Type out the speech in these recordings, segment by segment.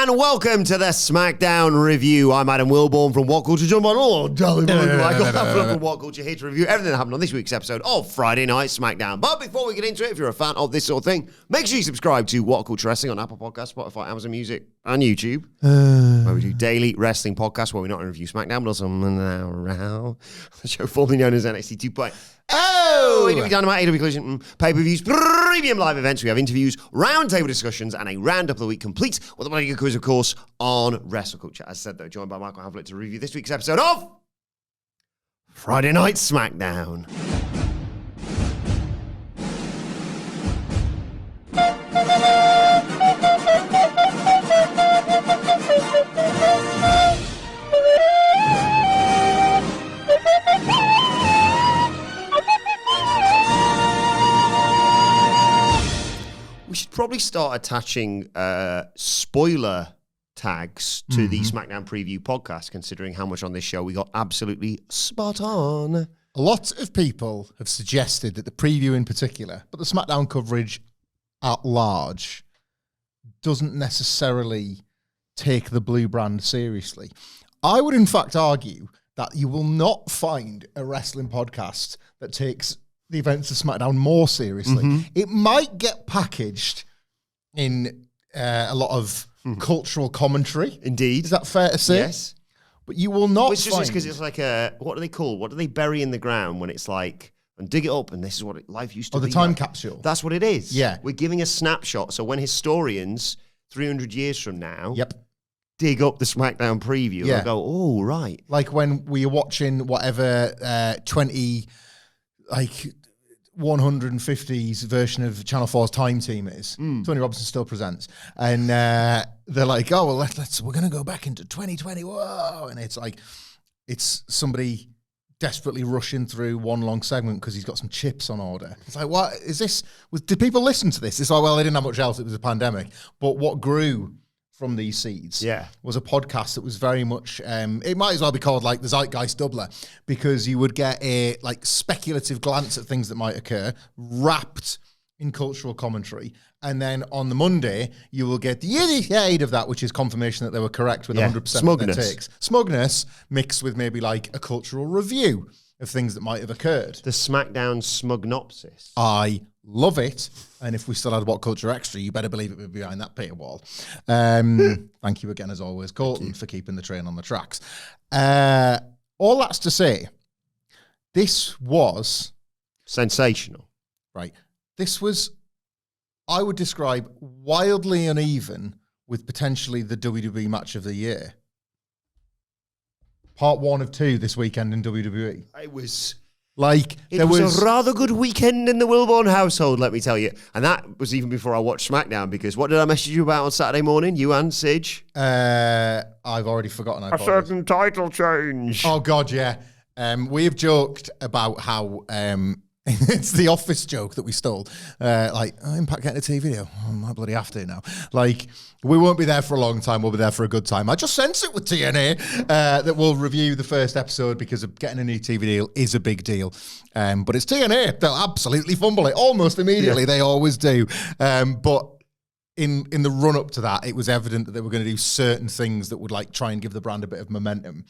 and welcome to the SmackDown review. I'm Adam Wilbourn from WhatCulture. Jump on all, Dolly Michael Hamflett from WhatCulture, here to review everything that happened on this week's episode of Friday Night SmackDown. But before we get into it, if you're a fan of this sort of thing, make sure you subscribe to WhatCulture Wrestling on Apple Podcasts, Spotify, Amazon Music, and YouTube, where we do daily wrestling podcasts where we not only review SmackDown, but also the show formerly known as NXT 2.0. AEW Dynamite, AEW Collision, pay-per-views, premium live events. We have interviews, roundtable discussions, and a roundup of the week complete with a bloody good quiz, of course, on WrestleCulture. As said, though, joined by Michael Hamflett to review this week's episode of Friday Night SmackDown. We should probably start attaching spoiler tags to the SmackDown preview podcast, considering how much on this show we got absolutely spot on. A lot of people have suggested that the preview in particular, but the SmackDown coverage at large, doesn't necessarily take the blue brand seriously. I would in fact argue that you will not find a wrestling podcast that takes the events of SmackDown more seriously. It might get packaged in a lot of cultural commentary. Indeed. Is that fair to say? Yes. But you will not It's just because it's like what do they call? What do they bury in the ground when it's like, and dig it up, and this is what life used to be. The time like. capsule. That's what it is. Yeah. We're giving a snapshot. So when historians, 300 years from now, Yep. dig up the SmackDown preview, Yeah. they'll go, oh, right. Like when we are watching whatever 150s version of Channel 4's Time Team is. Tony Robinson still presents. And they're like, oh, well, we're going to go back into 2020. Whoa. And it's like, it's somebody desperately rushing through one long segment because he's got some chips on order. It's like, what is this? Did people listen to this? It's like, well, they didn't have much else. It was a pandemic. But what grew from these seeds was a podcast that was very much, it might as well be called like the Zeitgeist Doubler, because you would get a like speculative glance at things that might occur wrapped in cultural commentary. And then on the Monday, you will get the other side of that, which is confirmation that they were correct with 100% of their takes. Smugness mixed with maybe like a cultural review of things that might have occurred. The SmackDown Smugnopsis. I love it. And if we still had WhatCulture Extra, you better believe it would be behind that paywall. Thank you again, as always, Colton, for keeping the train on the tracks. All that's to say, this was... sensational. Right. This was, I would describe, wildly uneven with potentially the WWE match of the year. Part 1 of 2 this weekend in WWE. It was... like, it was a rather good weekend in the Wilbourn household, let me tell you. And that was even before I watched SmackDown, because what did I message you about on Saturday morning? You and Sige? I've already forgotten. A certain title change. Oh, God, yeah. We have joked about how... it's the Office joke that we stole. Impact getting a TV deal. I might bloody have to now. Like, we won't be there for a long time. We'll be there for a good time. I just sense it with TNA that we'll review the first episode because of getting a new TV deal is a big deal. But it's TNA. They'll absolutely fumble it almost immediately. Yeah. They always do. But in the run-up to that, it was evident that they were going to do certain things that would like try and give the brand a bit of momentum.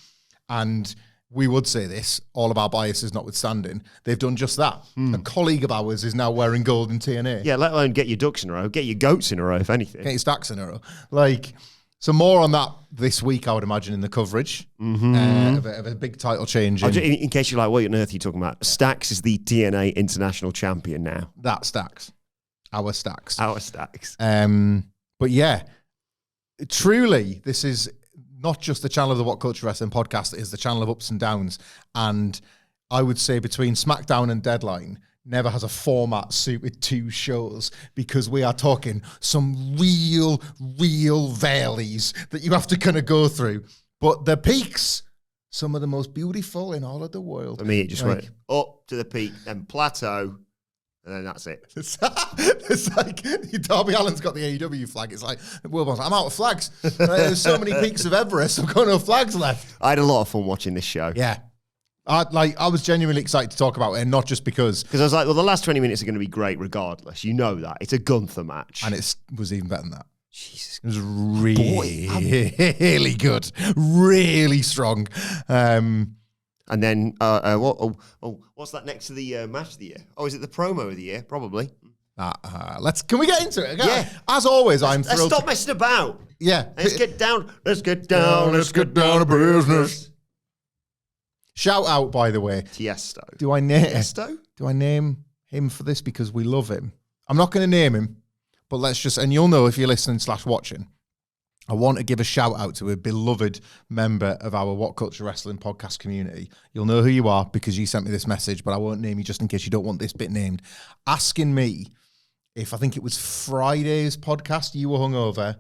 And... we would say this, all of our biases notwithstanding, they've done just that. A colleague of ours is now wearing gold in TNA. Yeah, let alone get your ducks in a row, get your goats in a row, if anything. Get your stacks in a row. Like, so more on that this week, I would imagine, in the coverage of a big title change. In case you're like, what on earth are you talking about? Stacks is the TNA International Champion now. That Stacks. Our Stacks. Our Stacks. But yeah, truly, this is... not just the channel of the WhatCulture Wrestling podcast, it is the channel of ups and downs. And I would say between SmackDown and Deadline, never has a format suited two shows, because we are talking some real valleys that you have to kind of go through. But the peaks, some of the most beautiful in all of the world. For me, it just went up to the peak, then plateau, and then that's it. It's like Darby Allin's got the AEW flag. It's like, Wilbourn's like, I'm out of flags. There's so many peaks of Everest. I've got no flags left. I had a lot of fun watching this show. Yeah. I was genuinely excited to talk about it, and not just because I was like, well, the last 20 minutes are going to be great regardless. You know that. It's a Gunther match. And it was even better than that. Jesus. It was really good. Really strong. And then, what's that next to the match of the year? Oh, is it the promo of the year? Probably. Can we get into it? Yeah. As always, I'm thrilled. Let's stop messing about. Yeah. Let's get down to business. Shout out, by the way. Tiesto. Do I name him for this because we love him? I'm not going to name him, but let's just, and you'll know if you're listening / watching, I want to give a shout out to a beloved member of our What Culture Wrestling podcast community. You'll know who you are because you sent me this message, but I won't name you just in case you don't want this bit named. Asking me if I think it was Friday's podcast, you were hungover,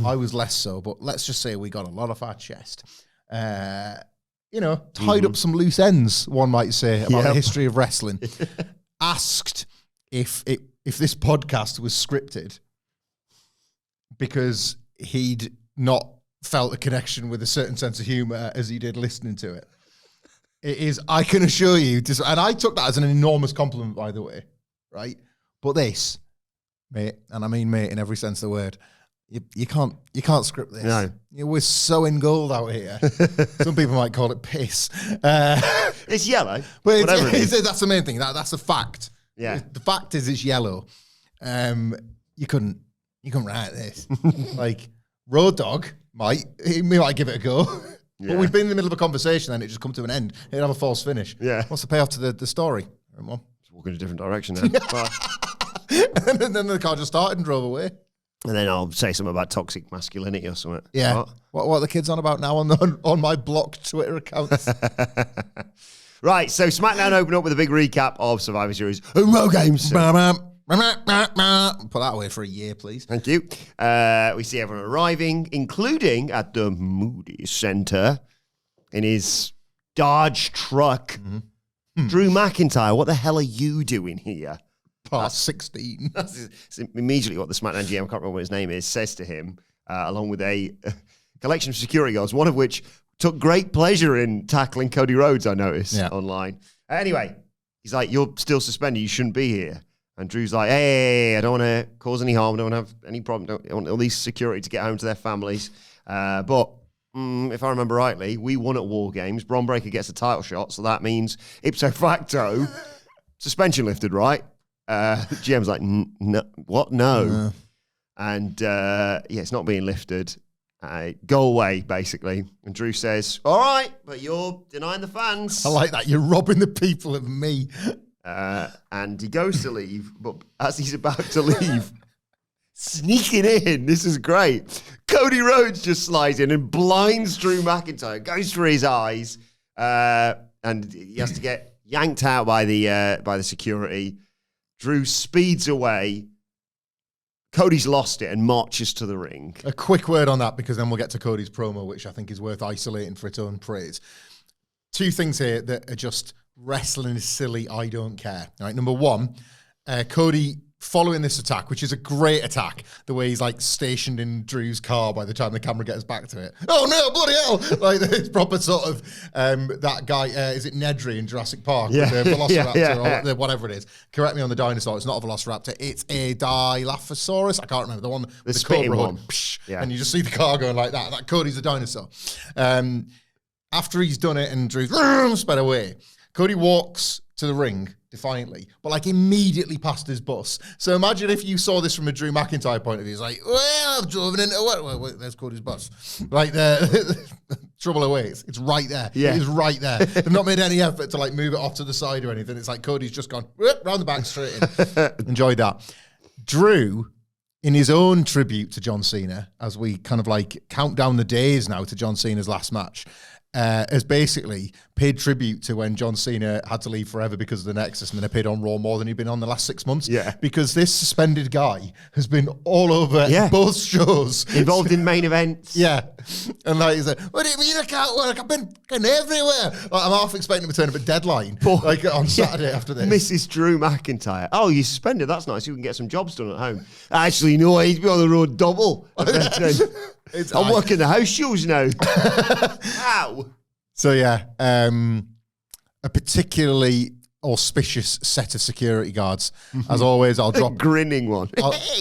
I was less so, but let's just say we got a lot off our chest. Tied up some loose ends, one might say, about the history of wrestling. Asked if this podcast was scripted because he'd not felt a connection with a certain sense of humor as he did listening to it. It is, I can assure you, and I took that as an enormous compliment, by the way, right? But this, mate, and I mean mate in every sense of the word, you can't script this. No. We're so in gold out here. Some people might call it piss. It's yellow. But whatever it is. That's the main thing. That's a fact. Yeah. The fact is it's yellow. You couldn't write this. Like, Road Dogg might give it a go. Yeah. But we've been in the middle of a conversation and it just come to an end. It'd have a false finish. Yeah. What's the payoff to the story? Just walk in a different direction then. And then the car just started and drove away. And then I'll say something about toxic masculinity or something. Yeah. What are the kids on about now on my blocked Twitter accounts? Right, so SmackDown opened up with a big recap of Survivor Series Raw Games. Put that away for a year, please. Thank you. We see everyone arriving, including at the Moody Center in his Dodge truck. Drew McIntyre, what the hell are you doing here? Part 16. That's immediately what the SmackDown GM, I can't remember what his name is, says to him, along with a collection of security guards, one of which took great pleasure in tackling Cody Rhodes, I noticed online. Anyway, he's like, you're still suspended, you shouldn't be here. And Drew's like, hey, I don't want to cause any harm, I don't want to have any problem, I want all these security to get home to their families. But if I remember rightly, we won at War Games, Bron Breakker gets a title shot, so that means ipso facto, suspension lifted, right? GM's like, no, what? No. And it's not being lifted. Go away, basically. And Drew says, all right, but you're denying the fans. I like that. You're robbing the people of me. And he goes to leave, but as he's about to leave, sneaking in, this is great, Cody Rhodes just slides in and blinds Drew McIntyre, goes for his eyes, and he has to get yanked out by the security. Drew speeds away. Cody's lost it and marches to the ring. A quick word on that, because then we'll get to Cody's promo, which I think is worth isolating for its own praise. Two things here that are just wrestling is silly, I don't care. All right, number one, Cody following this attack, which is a great attack, the way he's like stationed in Drew's car by the time the camera gets back to it. Oh no, bloody hell! Like this proper sort of that guy, is it Nedry in Jurassic Park? Yeah. With the Velociraptor or whatever it is. Correct me on the dinosaur, it's not a Velociraptor, it's a Dilophosaurus. I can't remember, the one with the cobra one. hood. And you just see the car going like that. That Cody's a dinosaur. After he's done it and Drew's sped away, Cody walks to the ring defiantly, but like immediately past his bus. So imagine if you saw this from a Drew McIntyre point of view. He's like, well, I've driven into what? Well, there's Cody's bus. Like the trouble awaits. It's right there. Yeah. It is right there. They've not made any effort to like move it off to the side or anything. It's like Cody's just gone round the back straight in. Enjoyed that. Drew, in his own tribute to John Cena, as we kind of like count down the days now to John Cena's last match, has basically paid tribute to when John Cena had to leave forever because of the Nexus, and then appeared on Raw more than he'd been on the last 6 months. Yeah. Because this suspended guy has been all over both shows. Involved in main events. Yeah. And like, he's like, what do you mean I can't work? I've been everywhere. Like, I'm half expecting him to turn up at Deadline like on Saturday after this. Mrs. Drew McIntyre. Oh, you suspended. That's nice. You can get some jobs done at home. Actually, no, he's been on the road double. I'm working the house shows now. Ow. So yeah, a particularly auspicious set of security guards. As always, I'll drop grinning one.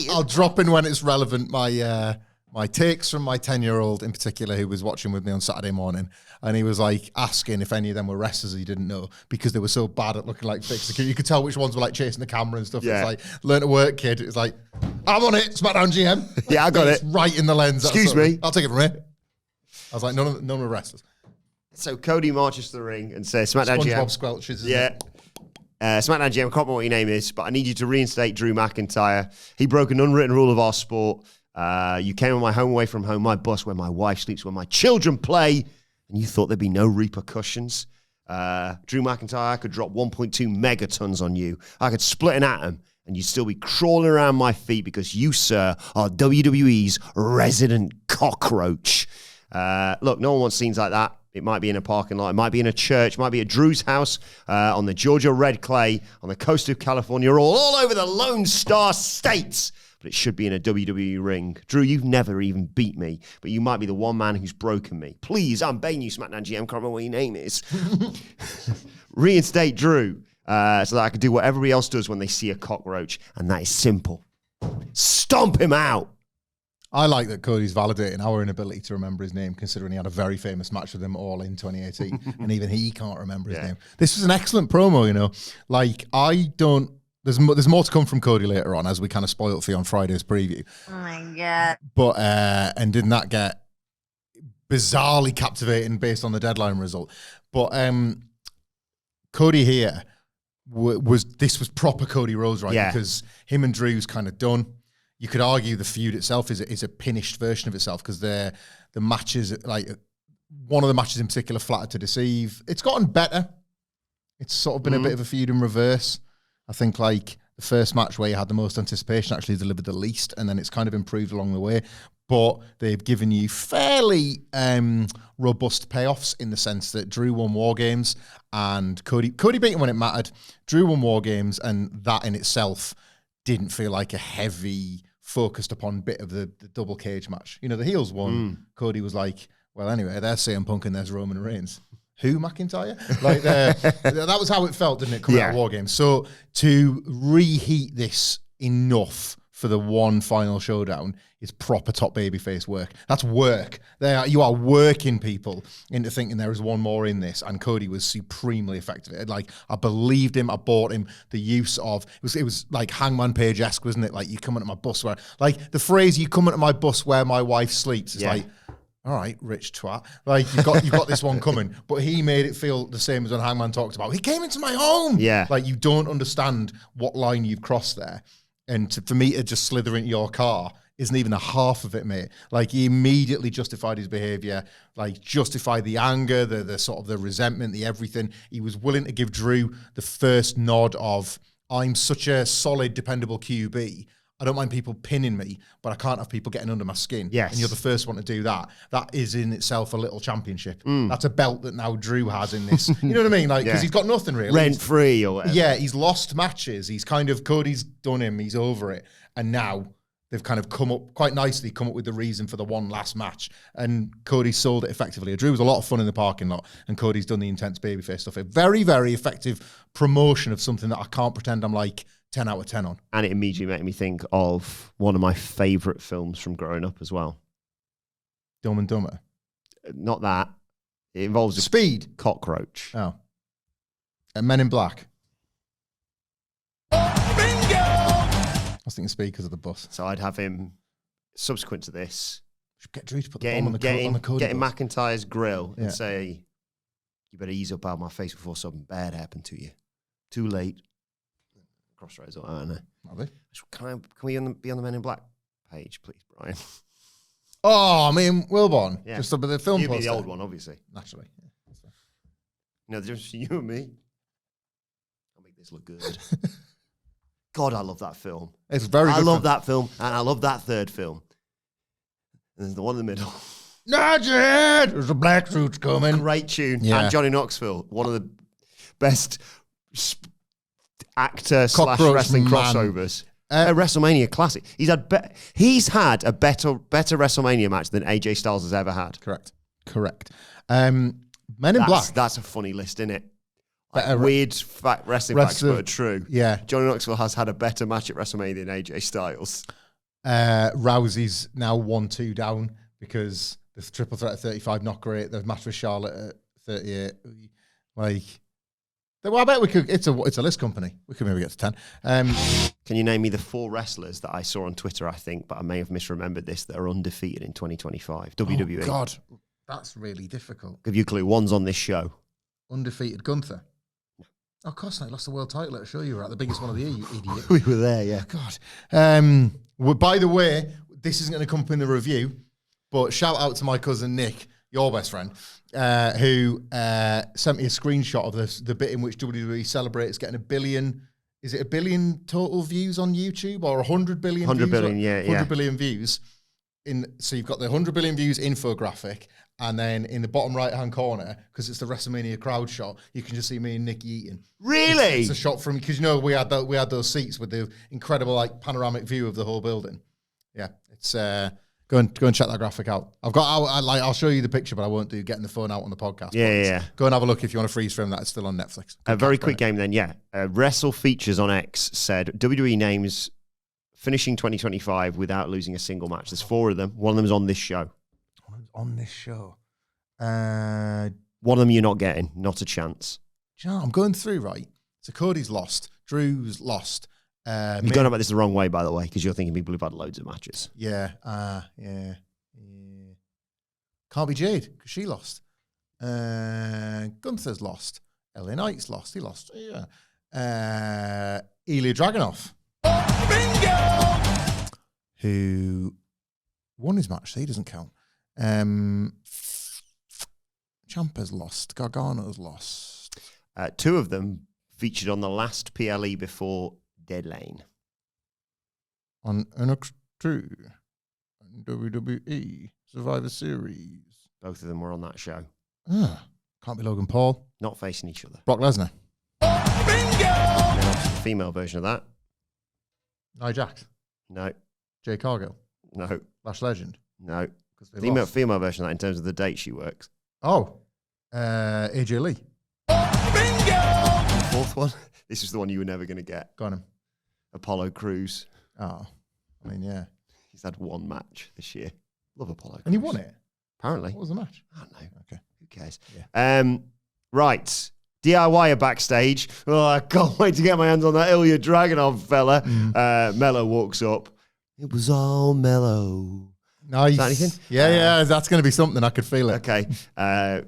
I'll drop in when it's relevant. My takes from my 10-year-old in particular, who was watching with me on Saturday morning, and he was like asking if any of them were wrestlers he didn't know because they were so bad at looking like fake security. You could tell which ones were like chasing the camera and stuff. Yeah. It's like, learn to work, kid. It's like, I'm on it, SmackDown GM. Yeah, I got it. Right in the lens. Excuse me. I'll take it from here. I was like, none of the wrestlers. So Cody marches to the ring and says, SmackDown GM. SpongeBob squelches. Yeah. SmackDown GM, I can't remember what your name is, but I need you to reinstate Drew McIntyre. He broke an unwritten rule of our sport. You came on my home away from home, my bus, where my wife sleeps, where my children play, and you thought there'd be no repercussions. Drew McIntyre, I could drop 1.2 megatons on you. I could split an atom, and you'd still be crawling around my feet because you, sir, are WWE's resident cockroach. Look, no one wants scenes like that. It might be in a parking lot. It might be in a church. It might be at Drew's house on the Georgia red clay on the coast of California, all over the Lone Star States. But it should be in a WWE ring. Drew, you've never even beat me, but you might be the one man who's broken me. Please, I'm begging you, SmackDown GM, can't remember what your name is. Reinstate Drew so that I can do what everybody else does when they see a cockroach, and that is simple. Stomp him out. I like that Cody's validating our inability to remember his name, considering he had a very famous match with them all in 2018, and even he can't remember his name. This was an excellent promo, you know. Like, there's more to come from Cody later on, as we kind of spoiled for you on Friday's preview. Oh my God. But, and didn't that get bizarrely captivating based on the deadline result? But Cody here was proper Cody Rhodes, right? Yeah. Because him and Drew's kind of done. You could argue the feud itself is a finished version of itself because the matches, like one of the matches in particular, flattered to deceive. It's gotten better. It's sort of been a bit of a feud in reverse. I think like the first match where you had the most anticipation actually delivered the least, and then it's kind of improved along the way. But they've given you fairly robust payoffs in the sense that Drew won War Games and Cody beat him when it mattered. Drew won War Games, and that in itself didn't feel like a heavy, focused upon bit of the double cage match. You know, the heels won. Cody was like, well, anyway, there's CM Punk and there's Roman Reigns. Who, McIntyre? Like, that was how it felt, didn't it, coming out of War Games? So to reheat this enough for the one final showdown is proper top babyface work. That's work. You are working people into thinking there is one more in this, and Cody was supremely effective. Like, I believed him, I bought him. The use of it was like Hangman Page-esque, wasn't it? Like, you come into my bus where, like the phrase "you come into my bus where my wife sleeps." It's like, all right, rich twat. Like, you've got this one coming. But he made it feel the same as when Hangman talked about, he came into my home. Yeah. Like, you don't understand what line you've crossed there. And for me to just slither into your car isn't even a half of it, mate. Like, he immediately justified his behavior, like justified the anger, the sort of the resentment, the everything. He was willing to give Drew the first nod of, I'm such a solid, dependable QB. I don't mind people pinning me, but I can't have people getting under my skin. Yes. And you're the first one to do that. That is in itself a little championship. That's a belt that now Drew has in this. You know what I mean? Like, because he's got nothing really. Rent-free or whatever. Yeah, he's lost matches. He's kind of, Cody's done him. He's over it. And now they've kind of come up with the reason for the one last match. And Cody sold it effectively. Drew was a lot of fun in the parking lot, and Cody's done the intense babyface stuff. A very, very effective promotion of something that I can't pretend I'm like 10 out of 10 on. And it immediately made me think of one of my favourite films from growing up as well. Dumb and Dumber. Not that. It involves a Speed. cockroach. Oh. Men in Black. Bingo! I was thinking Speed because of the bus. So I'd have him, subsequent to this, Should get Drew to put the bomb on the Cody getting bus. McIntyre's grill and say, you better ease up out of my face before something bad happened to you. Too late. Crossroads, aren't they? Are they? Can we be on the Men in Black page, please, Brian? Oh, I mean, Wilbourn. Yeah. Just up at the film You'd be poster. the old one, obviously. Naturally. No, the difference between you and me. I'll make this look good. God, I love that film. It's very good. I love that film, and I love that third film. And there's the one in the middle. Nugget! There's a black suit's coming. Great tune. Yeah. And Johnny Knoxville, one of the best actor / Cockroach wrestling man. crossovers. A WrestleMania classic. He's had a better WrestleMania match than AJ Styles has ever had. Correct. Men in Black. That's a funny list, isn't it? Weird wrestling facts, but are true. Yeah. Johnny Knoxville has had a better match at WrestleMania than AJ Styles. Rousey's now 1-2 down because the triple threat at 35 not great. The match with Charlotte at 38, well, I bet we could. It's a list company. We could maybe get to 10. Can you name me the 4 wrestlers that I saw on Twitter? I think, but I may have misremembered this, that are undefeated in 2025 WWE. Oh God, that's really difficult. Give you a clue. One's on this show. Undefeated Gunther. Oh, of course not. He lost the world title at a show you were at, the biggest one of the year, you idiot. We were there, yeah. Oh, God. Well, by the way, this isn't going to come up in the review, but shout out to my cousin Nick, your best friend, who sent me a screenshot of the bit in which WWE celebrates getting 1 billion. Is it 1 billion total views on YouTube or 100 billion? 100 views? billion, yeah, 100 billion views. So you've got the 100 billion views infographic, and then in the bottom right-hand corner, because it's the WrestleMania crowd shot, you can just see me and Nick eating. Really? It's a shot from, because we had those seats with the incredible panoramic view of the whole building. Yeah, it's go and check that graphic out. I'll show you the picture, but I won't do getting the phone out on the podcast. Yeah. Go and have a look if you want to freeze frame that. It's still on Netflix. A very quick game then. Yeah, Wrestle Features on X said WWE names finishing 2025 without losing a single match. There's 4 of them. One of them's on this show. On this show. One of them you're not getting. Not a chance. Do you know, I'm going through, right? So Cody's lost. Drew's lost. You're going about this the wrong way, by the way, because you're thinking people who've had loads of matches. Yeah. Can't be Jade, because she lost. Gunther's lost. LA Knight's lost. He lost. Yeah. Ilya Dragunov. Bingo! Who won his match, so he doesn't count. Ciampa's lost. Gargano's lost. 2 of them featured on the last PLE before Deadline. On NXT, WWE, Survivor Series. Both of them were on that show. Can't be Logan Paul. Not facing each other. Brock Lesnar. Bingo! And then obviously the female version of that. Nia Jax. No. Jay Cargill. No. Lash Legend. No. Female version of that in terms of the date she works. Oh. AJ Lee. Bingo! And the 4th one. This is the one you were never going to get. Go on him. Apollo Crews. Oh. I mean, yeah. He's had 1 match this year. Love Apollo Crews. And he won it? Apparently. What was the match? I don't know. Okay. Who cares? Yeah. Right. DIY are backstage. Oh, I can't wait to get my hands on that Ilya Dragunov fella. Mello walks up. It was all Mello. Nice. Is that anything? Yeah, that's going to be something. I could feel it. Okay.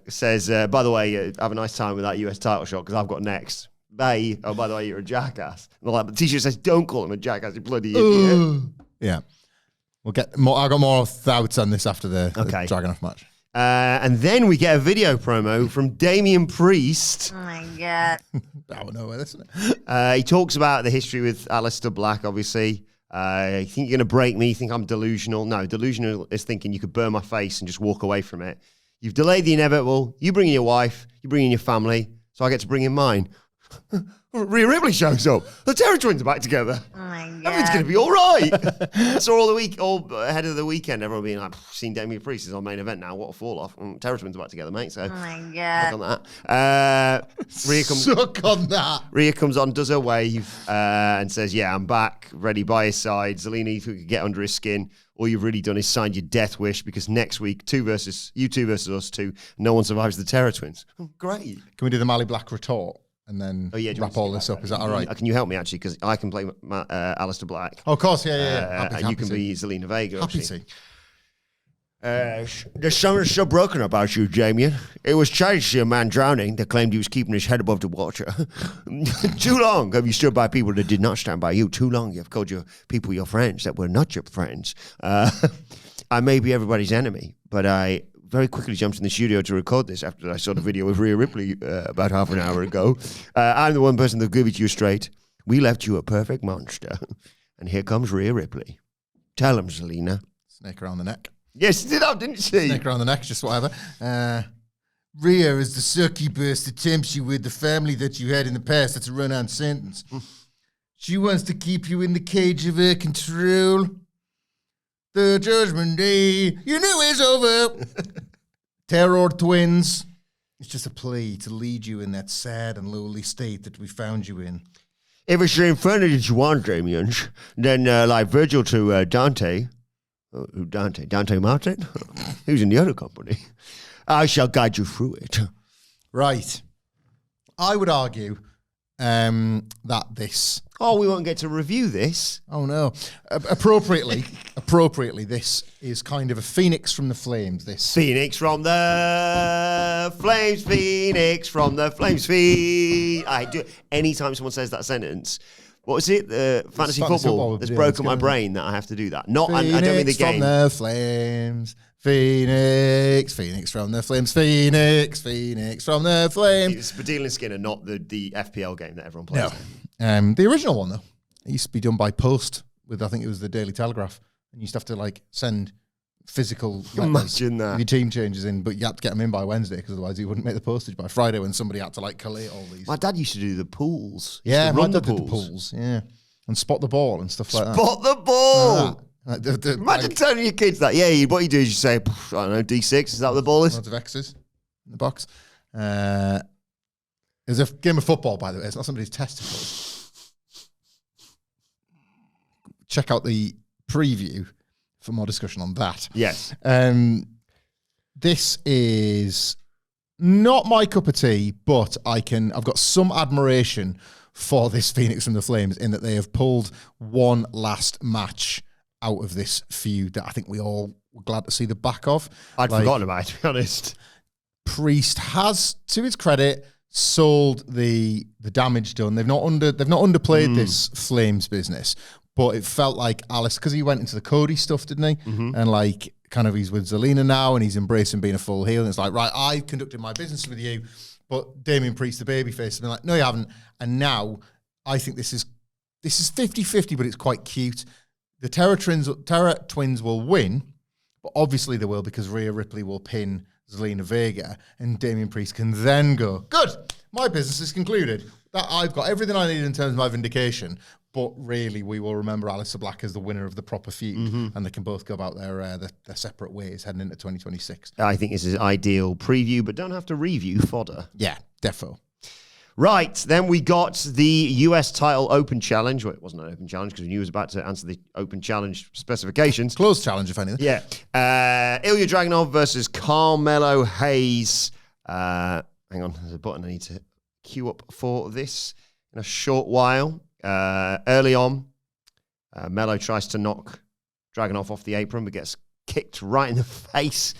Says, by the way, have a nice time with that US title shot because I've got next. Bye. Oh, by the way, you're a jackass. And the t-shirt says, don't call him a jackass, you bloody idiot. Yeah. We'll get more. I got more thoughts on this after the Dragunov match. And then we get a video promo from Damian Priest. Oh my God. Out of nowhere, isn't it? He talks about the history with Aleister Black, obviously. You think you're going to break me? You think I'm delusional? No, delusional is thinking you could burn my face and just walk away from it. You've delayed the inevitable. You bring in your wife. You bring in your family. So I get to bring in mine. Rhea Ripley shows up. The Terror Twins are back together. Oh my God. Everything's going to be all right. I saw all ahead of the weekend, everyone being like, seen Damian Priest is our main event now. What a fall off. Terror Twins are back together, mate. So Oh my suck on God. that. Rhea comes. Suck on that. Rhea comes on, does her wave, and says, yeah, I'm back, ready by his side. Zelina, you could get under his skin. All you've really done is signed your death wish because next week, you two versus us two, no one survives the Terror Twins. Oh, great. Can we do the Mali Black retort and then wrap all this up? Is that all right? Can you help me, actually? Because I can play Aleister Black. Oh, of course, yeah. And you can be Zelina Vega. Happy obviously. to. There's something so broken about you, Damien. It was tragic to see a man drowning that claimed he was keeping his head above the water. Too long have you stood by people that did not stand by you. Too long you've called your people your friends that were not your friends. I may be everybody's enemy, but I very quickly jumped in the studio to record this after I saw the video with Rhea Ripley about half an hour ago. I'm the one person that gave it to you straight. We left you a perfect monster. And here comes Rhea Ripley. Tell him, Zelina. Snake around the neck. Yes, did I, didn't she? Snake around the neck, just whatever. Rhea is the succubus that tempts you with the family that you had in the past. That's a run-on sentence. She wants to keep you in the cage of her control. The judgment day, you know it's over. Terror Twins. It's just a plea to lead you in that sad and lowly state that we found you in. If it's the infinity you want, Damians, then like Virgil to Dante. Who Dante? Dante Martin? Who's in the other company? I shall guide you through it. Right. I would argue that this... Oh, we won't get to review this. Oh, no. Appropriately, this is kind of a phoenix from the flames, this. Phoenix from the flames, Phoenix from the flames, I do. Anytime someone says that sentence, what is it? The fantasy football that's broken my brain that I have to do that. Not, I don't mean the game. From the flames, Phoenix from the flames, Phoenix from the flames. It's Badil and Skinner, not the FPL game that everyone plays. No. The original one, though, it used to be done by post with, I think it was the Daily Telegraph. And you used to have to, like, send physical Imagine that. with your team changes in, but you had to get them in by Wednesday because otherwise you wouldn't make the postage by Friday when somebody had to, like, collate all these. My dad used to do the pools. Yeah, run my dad did the pools, yeah. And spot the ball and stuff like that. Spot the ball! Imagine telling your kids that. Yeah, what you do is you say, I don't know, D6, is that what the ball is? loads of X's in the box. It was a game of football, by the way. It's not somebody's testicles. Check out the preview for more discussion on that. Yes. This is not my cup of tea, but I've got some admiration for this Phoenix from the Flames in that they have pulled one last match out of this feud that I think we all were glad to see the back of. I'd forgotten about it, to be honest. Priest has, to his credit, sold the damage done. They've not underplayed this Flames business, but it felt like Alice, because he went into the Cody stuff, didn't he? Mm-hmm. And like, kind of, he's with Zelina now, and he's embracing being a full heel. And it's like, right, I've conducted my business with you, but Damien Priest, the babyface, has been like, no, you haven't. And now I think this is 50-50, but it's quite cute. The Terror Twins will win, but obviously they will because Rhea Ripley will pin Zelina Vega, and Damien Priest can then go, good, my business is concluded. That I've got everything I need in terms of my vindication, but really we will remember Aleister Black as the winner of the proper feud, and they can both go about their separate ways heading into 2026. I think this is ideal preview, but don't have to review fodder. Yeah, defo. Right, then we got the US title open challenge. Well, it wasn't an open challenge because we knew he was about to answer the open challenge specifications. Closed challenge, if anything. Yeah. Ilya Dragunov versus Carmelo Hayes. Hang on, there's a button I need to queue up for this in a short while. Early on, Melo tries to knock Dragunov off the apron, but gets kicked right in the face.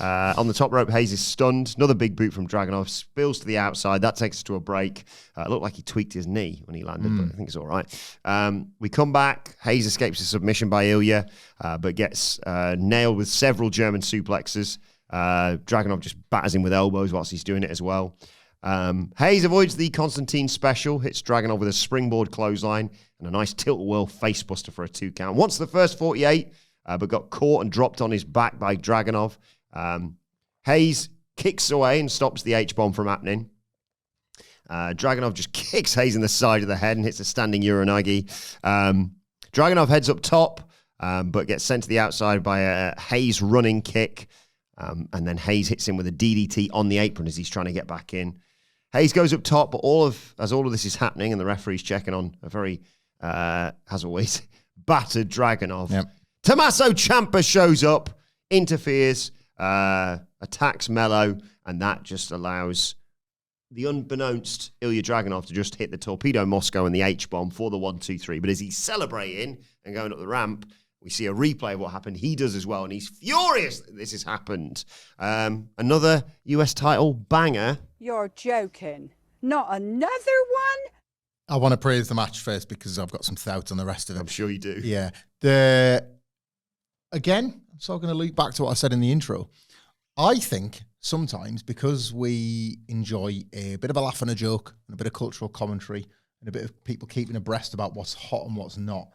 On the top rope, Hayes is stunned. Another big boot from Dragunov. Spills to the outside. That takes us to a break. It looked like he tweaked his knee when he landed, but I think it's all right. We come back. Hayes escapes a submission by Ilya, but gets nailed with several German suplexes. Dragunov just batters him with elbows whilst he's doing it as well. Hayes avoids the Constantine special, hits Dragunov with a springboard clothesline and a nice tilt-whirl facebuster for a 2 count. Wants the first 48, but got caught and dropped on his back by Dragunov. Hayes kicks away and stops the H-bomb from happening. Dragunov just kicks Hayes in the side of the head and hits a standing Uranagi. Dragunov heads up top, but gets sent to the outside by a Hayes running kick. And then Hayes hits him with a DDT on the apron as he's trying to get back in. Hayes goes up top, but as all of this is happening and the referee's checking on a very, as always, battered Dragunov. Yep. Tommaso Ciampa shows up, interferes, attacks Melo, and that just allows the unbeknownst Ilya Dragunov to just hit the Torpedo Moscow and the H-bomb for the 1-2-3. But as he's celebrating and going up the ramp, we see a replay of what happened. He does as well, and he's furious that this has happened. Another US title banger. You're joking. Not another one? I want to praise the match first because I've got some thoughts on the rest of it. I'm sure you do. Yeah. Again, I'm sort of going to loop back to what I said in the intro. I think sometimes because we enjoy a bit of a laugh and a joke and a bit of cultural commentary and a bit of people keeping abreast about what's hot and what's not,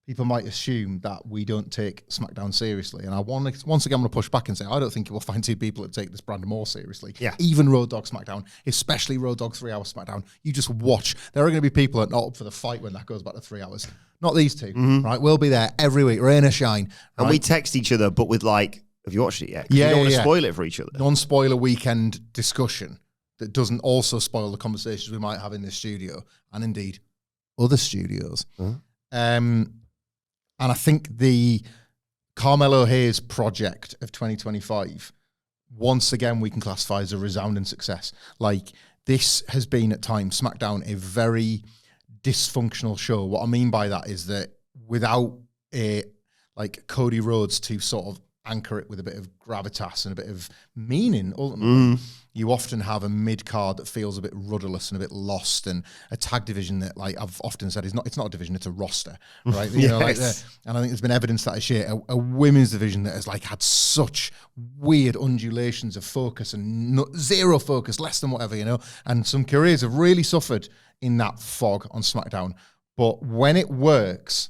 people might assume that we don't take SmackDown seriously. And once again, I'm going to push back and say, I don't think you will find two people that take this brand more seriously. Yeah. Even Road Dogg SmackDown, especially Road Dogg 3 Hour SmackDown. You just watch. There are going to be people that are not up for the fight when that goes back to 3 hours. Not these two, right? We'll be there every week, rain or shine. Right? And we text each other, but with like, have you watched it yet? Yeah, you don't want to spoil it for each other. Non-spoiler weekend discussion. that doesn't also spoil the conversations we might have in this studio and indeed other studios. And I think the Carmelo Hayes project of 2025, once again, we can classify as a resounding success. Like, this has been at times, SmackDown, a very dysfunctional show. What I mean by that is that without Cody Rhodes to sort of anchor it with a bit of gravitas and a bit of meaning, ultimately, you often have a mid-card that feels a bit rudderless and a bit lost, and a tag division that, like I've often said, it's not a division, it's a roster, right? You know, and I think there's been evidence that this year, a women's division that has like had such weird undulations of focus and zero focus, less than whatever, you know, and some careers have really suffered in that fog on SmackDown. But when it works,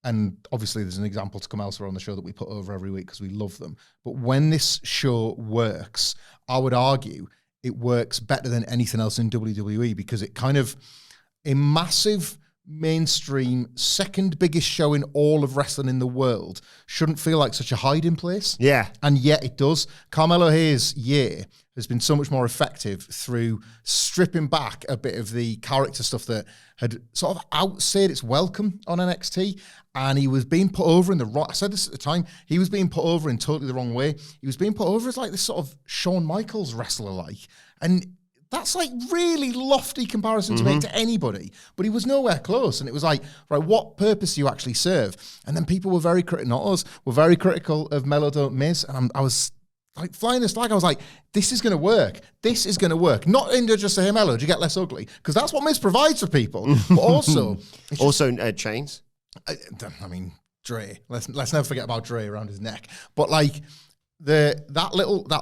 and obviously there's an example to come elsewhere on the show that we put over every week because we love them. But when this show works, I would argue it works better than anything else in WWE, because it kind of, a massive mainstream, second biggest show in all of wrestling in the world, shouldn't feel like such a hiding place. Yeah. And yet it does. Carmelo Hayes' year has been so much more effective through stripping back a bit of the character stuff that had sort of outstayed its welcome on NXT. And he was being put over in the wrong, I said this at the time, he was being put over in totally the wrong way. He was being put over as like this sort of Shawn Michaels wrestler-like. And that's like really lofty comparison to make to anybody, but he was nowhere close. And it was like, right, what purpose do you actually serve? And then people were very critical, not us, were very critical of Melo Don't Miz. And I was like flying this flag. I was like, this is going to work. This is going to work. Not in just say, hey, Melo, do you get less ugly? Because that's what Miz provides for people. But also, chains. I mean, Dre. Let's never forget about Dre around his neck. But like, that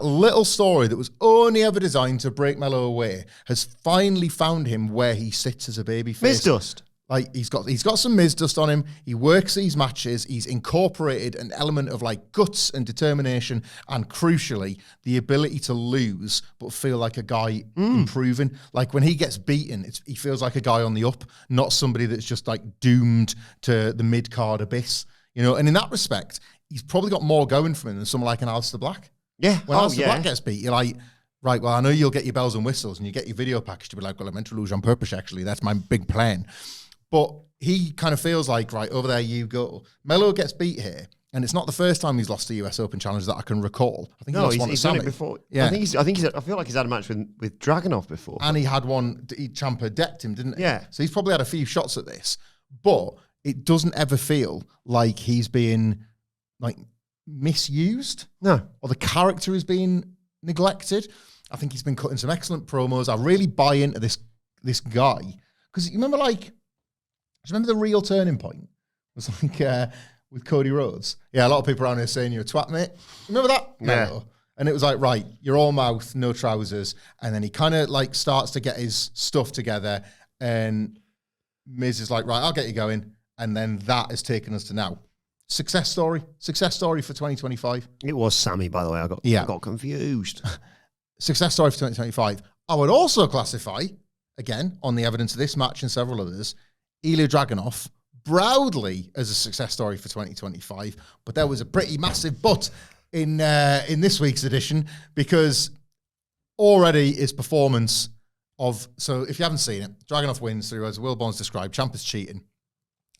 little story that was only ever designed to break Melo away has finally found him where he sits as a babyface. Miz dust. Like, he's got some Miz dust on him. He works these matches. He's incorporated an element of like guts and determination, and crucially, the ability to lose but feel like a guy improving. Like, when he gets beaten, he feels like a guy on the up, not somebody that's just like doomed to the mid-card abyss. You know, and in that respect, he's probably got more going for him than someone like an Aleister Black. Yeah. When Aleister Black gets beat, you're like, right, well, I know you'll get your bells and whistles and you get your video package to be like, well, I meant to lose on purpose, actually. That's my big plan. But he kind of feels like, right, over there you go. Melo gets beat here, and it's not the first time he's lost the US Open Challenge that I can recall. I think he's done it before. Yeah. I feel like he's had a match with Dragunov before. And he had one, Ciampa decked him, didn't he? Yeah. So he's probably had a few shots at this. But it doesn't ever feel like he's being like misused. No. Or the character is being neglected. I think he's been cutting some excellent promos. I really buy into this guy. Because you remember, like, do you remember the real turning point? It was like with Cody Rhodes. Yeah, a lot of people around here saying you're a twat, mate. Remember that? Yeah. No. And it was like, right, you're all mouth, no trousers. And then he kind of like starts to get his stuff together. And Miz is like, right, I'll get you going. And then that has taken us to now. Success story for 2025. It was Sammy, by the way. I got confused. Success story for 2025. I would also classify, again, on the evidence of this match and several others, Ilya Dragunov proudly as a success story for 2025. But there was a pretty massive but in this week's edition, because already his performance of, so if you haven't seen it, Dragunov wins through, as Wilbourn's described, Ciampa's cheating.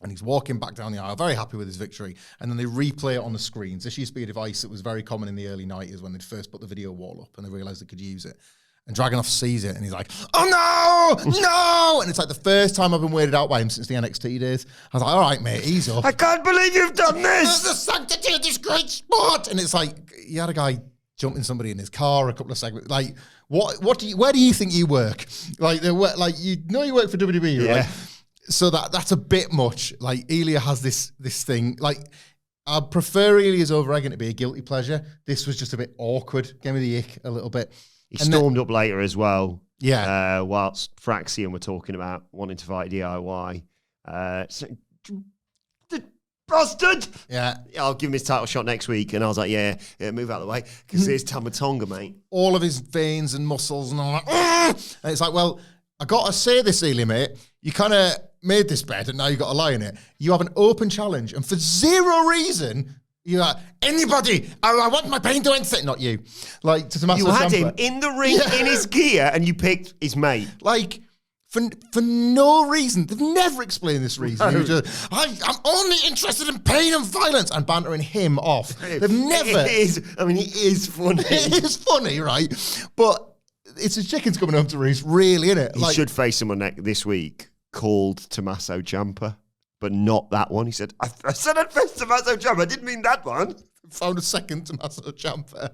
And he's walking back down the aisle, very happy with his victory. And then they replay it on the screens. This used to be a device that was very common in the early 90s when they'd first put the video wall up and they realized they could use it. And Dragunov sees it and he's like, oh no! And it's like the first time I've been weirded out by him since the NXT days. I was like, all right, mate, ease up. I can't believe you've done this! There's the sanctity of this great sport! And it's like, you had a guy jumping somebody in his car a couple of segments. Like, where do you think you work? Like, you work for WWE, right? So that's a bit much. Like, Ilya has this thing. Like, I prefer Ilya's over egging to be a guilty pleasure. This was just a bit awkward. Gave me the ick a little bit. He stormed up later as well. Yeah. Whilst Fraxian were talking about wanting to fight DIY. Bastard! Yeah. I'll give him his title shot next week. And I was like, yeah, move out of the way. Because there's Tamatonga, mate. All of his veins and muscles and all that. And it's like, well, I got to say this, Ilya, mate. You kind of made this bed and now you got to lie in it. You have an open challenge. And for zero reason, You're like, anybody, I want my pain to enter. Not you. Like, to Tommaso You had Ciampa. him in the ring, in his gear, and you picked his mate. Like, for no reason. They've never explained this reason. He was just, I'm only interested in pain and violence, and bantering him off. They've never. It is. I mean, it is funny. It is funny, right? But it's his chickens coming home to roost, really, isn't it? He should face someone this week called Tommaso Ciampa, but not that one. He said, I said I'd face Tommaso Ciampa. I didn't mean that one. Found a second Tommaso Ciampa.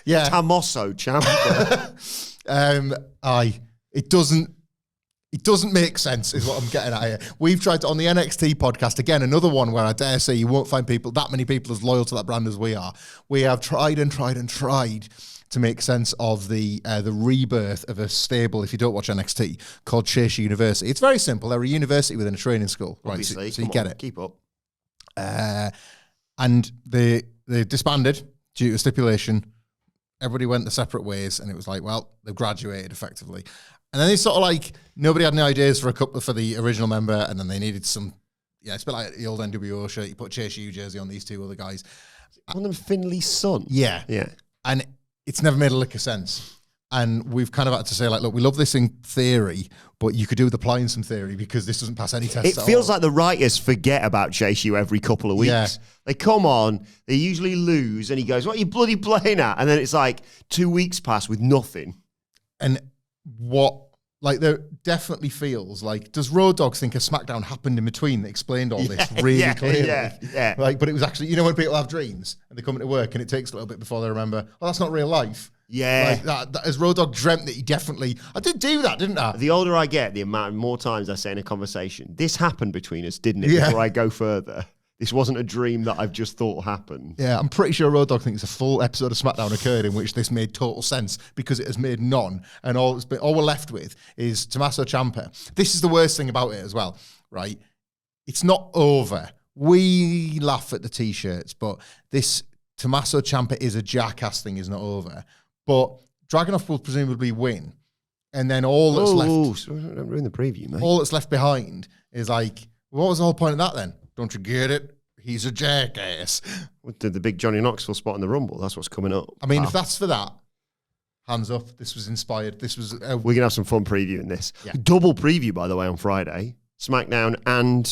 Yeah. Tommaso Ciampa. It doesn't make sense, is what I'm getting at here. We've tried to, on the NXT podcast, again, another one where I dare say you won't find that many people as loyal to that brand as we are. We have tried to make sense of the rebirth of a stable, if you don't watch NXT, called Cheshire University. It's very simple. They're a university within a training school. Obviously, right? So you get it. Keep up. And they disbanded due to stipulation. Everybody went their separate ways, and it was like, well, they've graduated effectively. And then they sort of like, nobody had any ideas for the original member, and then they needed some, it's a bit like the old NWO shirt. You put Chase U jersey on these two other guys. One of them Finley's son. Yeah. And it's never made a lick of sense. And we've kind of had to say, like, look, we love this in theory, but you could do with applying some theory because this doesn't pass any tests. It feels like the writers forget about Chase U every couple of weeks. Yeah. They come on, they usually lose, and he goes, what are you bloody playing at? And then it's like 2 weeks pass with nothing. And there definitely feels like, does Road Dogg think a SmackDown happened in between that explained all this really clearly? Yeah. Like, but it was actually, when people have dreams and they come into work and it takes a little bit before they remember, oh, that's not real life. Yeah. Like that as Road Dogg dreamt that he definitely, I did do that, didn't I? The older I get, the amount more times I say in a conversation, this happened between us, didn't it? Yeah. Before I go further. This wasn't a dream that I've just thought happened. Yeah, I'm pretty sure Road Dogg thinks a full episode of SmackDown occurred in which this made total sense because it has made none. And all we're left with is Tommaso Ciampa. This is the worst thing about it as well, right? It's not over. We laugh at the T-shirts, but this Tommaso Ciampa is a jackass thing is not over. But Dragunov will presumably win. And then all that's left... Don't ruin the preview, mate. All that's left behind is like, what was the whole point of that then? Don't you get it? He's a jackass. The big Johnny Knoxville spot in the Rumble. That's what's coming up. I mean, if that's for that, hands up. This was inspired. This was... We're going to have some fun previewing this. Yeah. Double preview, by the way, on Friday. SmackDown and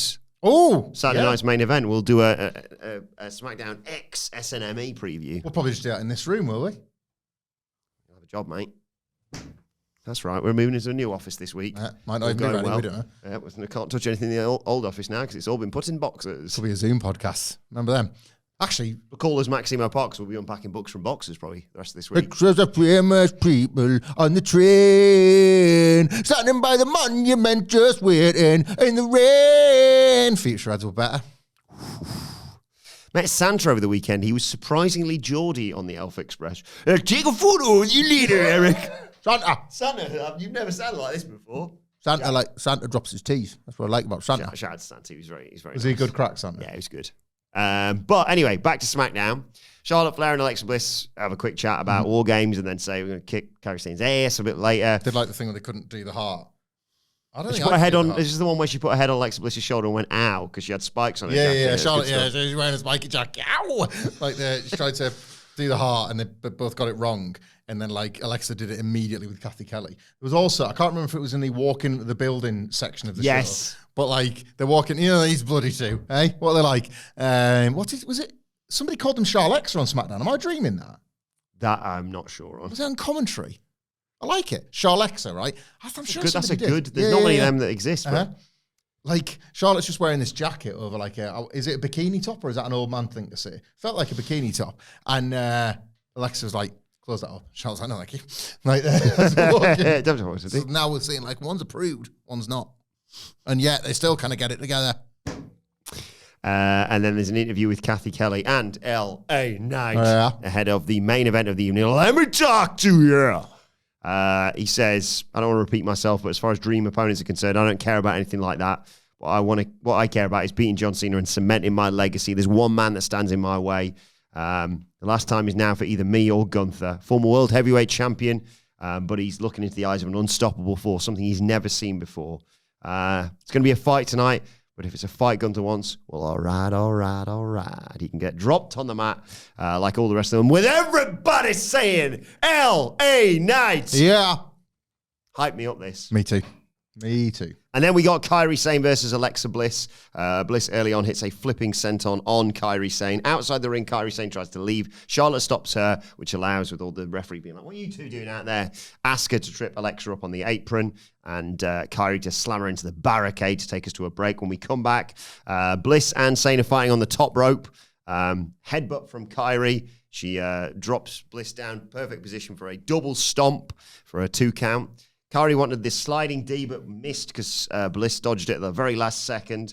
Saturday night's main event. We'll do a SmackDown X SNME preview. We'll probably just do that in this room, will we? You'll have a job, mate. That's right. We're moving into a new office this week. Might not even be ready. We don't know. Yeah, we can't touch anything in the old office now because it's all been put in boxes. It'll be a Zoom podcast. Remember them? Actually, we'll call us Maximo Pox. We'll be unpacking books from boxes probably the rest of this week. Because the famous people on the train, standing by the monument, just waiting in the rain. Future ads were better. Met Santa over the weekend. He was surprisingly Geordie on the Elf Express. Take a photo with you later, Eric. Santa, you've never sounded like this before. Santa drops his teeth. That's what I like about Santa. Shout out to Santa. He's very Was nice. he a good crack, Santa? Yeah, he was good. But anyway, back to SmackDown. Charlotte Flair and Alexa Bliss have a quick chat about War Games and then say we're going to kick Kairi Sane's ass a bit later. Did like the thing where they couldn't do the heart. I don't She think put her head on. This This is the one where she put her head on Alexa Bliss's shoulder and went ow because she had spikes on her. Yeah, jacket. Charlotte, Good stuff. she's wearing a spiky jacket. Ow! Like, she tried to do the heart and they both got it wrong. And then, like, Alexa did it immediately with Kathy Kelly. There was also, I can't remember if it was in the walking the building section of the show. But, like, they're walking, these bloody two, eh? What are they like? Was it? Somebody called them Charlexa on SmackDown. Am I dreaming that? That I'm not sure on. Was it on commentary? I like it. Charlexa, right? I'm sure That's a somebody good. did. There's not many of them that exist. Uh-huh. But Like, Charlotte's just wearing this jacket over, like, is it a bikini top or is that an old man thing to say? Felt like a bikini top. And Alexa was like, close that up. Charlotte's like, no, thank you. Like, so now we're seeing, like, one's approved, one's not. And yet they still kind of get it together. And then there's an interview with Kathy Kelly and L.A. Knight ahead of the main event of the evening. Let me talk to you. He says, I don't want to repeat myself, but as far as dream opponents are concerned, I don't care about anything like that. What I care about is beating John Cena and cementing my legacy. There's one man that stands in my way. The last time is now for either me or Gunther, former world heavyweight champion, but he's looking into the eyes of an unstoppable force, something he's never seen before. It's going to be a fight tonight. But if it's a fight gone to once, well, all right. He can get dropped on the mat like all the rest of them, with everybody saying L.A. Knight. Yeah. Hype me up this. Me too. And then we got Kairi Sane versus Alexa Bliss. Bliss early on hits a flipping senton on Kairi Sane. Outside the ring, Kairi Sane tries to leave. Charlotte stops her, which allows, with all the referee being like, what are you two doing out there? Asuka to trip Alexa up on the apron, and Kairi to slam her into the barricade to take us to a break. When we come back, Bliss and Sane are fighting on the top rope. Headbutt from Kairi. She drops Bliss down, perfect position for a double stomp for a 2 count. Kairi wanted this sliding D, but missed because Bliss dodged it at the very last second.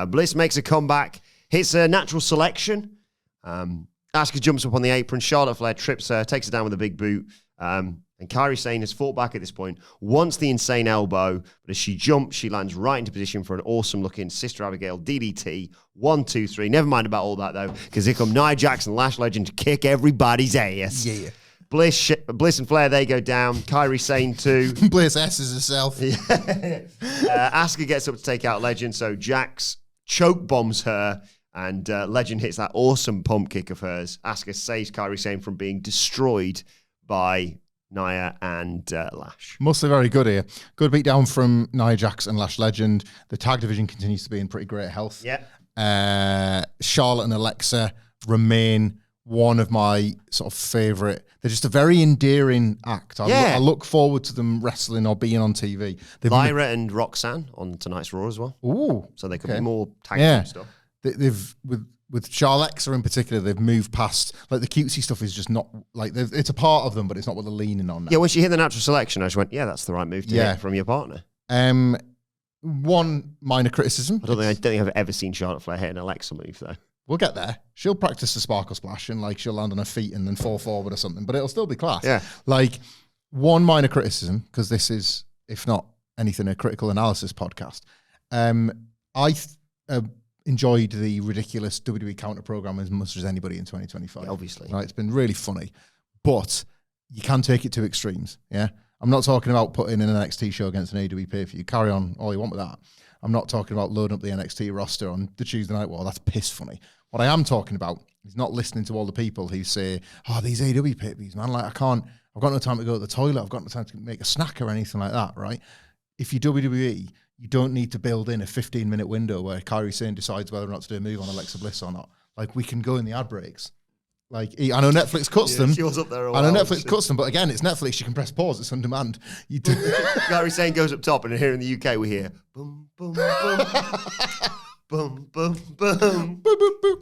Bliss makes a comeback, hits a natural selection. Asuka jumps up on the apron. Charlotte Flair trips her, takes her down with a big boot. And Kairi Sane has fought back at this point, wants the insane elbow, but as she jumps, she lands right into position for an awesome-looking Sister Abigail DDT. 1, 2, 3. Never mind about all that, though, because here come Nia Jax and Lash Legend to kick everybody's ass. Yeah. Bliss and Flair, they go down. Kairi Sane too. Bliss S's herself. Asuka gets up to take out Legend, so Jax choke bombs her, and Legend hits that awesome pump kick of hers. Asuka saves Kairi Sane from being destroyed by Nia and Lash. Mostly very good here. Good beatdown from Nia Jax and Lash Legend. The tag division continues to be in pretty great health. Yeah. Charlotte and Alexa remain one of my sort of favourite. They're just a very endearing act. I look forward to them wrestling or being on TV. Lyra and Roxanne on tonight's Raw as well. Ooh. So they could be more tag team stuff. They've with Charlexa in particular, they've moved past, like, the cutesy stuff is just not, like, it's a part of them, but it's not what they're leaning on now. Yeah, when she hit the natural selection, I just went, yeah, that's the right move to hit from your partner. One minor criticism. I don't think I've ever seen Charlotte Flair hit an Alexa move, though. We'll get there. She'll practice the sparkle splash and, like, she'll land on her feet and then fall forward or something, but it'll still be class. Yeah. Like, one minor criticism, because this is, if not anything, a critical analysis podcast. I enjoyed the ridiculous WWE counter program as much as anybody in 2025. Yeah, obviously. Right, it's been really funny, but you can take it to extremes, yeah? I'm not talking about putting in an NXT show against an AEW pay-per-view. Carry on all you want with that. I'm not talking about loading up the NXT roster on the Tuesday Night War. That's piss funny. What I am talking about is not listening to all the people who say, oh, these AEW pay-per-views, man, like, I've got no time to go to the toilet. I've got no time to make a snack or anything like that, right? If you're WWE, you don't need to build in a 15-minute window where Kairi Sane decides whether or not to do a move onAlexa Bliss or not. Like, we can go in the ad breaks. Like, I know Netflix cuts them. She was up there I know Netflix cuts them, but again, it's Netflix. You can press pause. It's on demand. You do. Kairi Sane goes up top, and here in the UK, we hear boom, boom, boom, boom, boom, boom. Boop, boop, boop.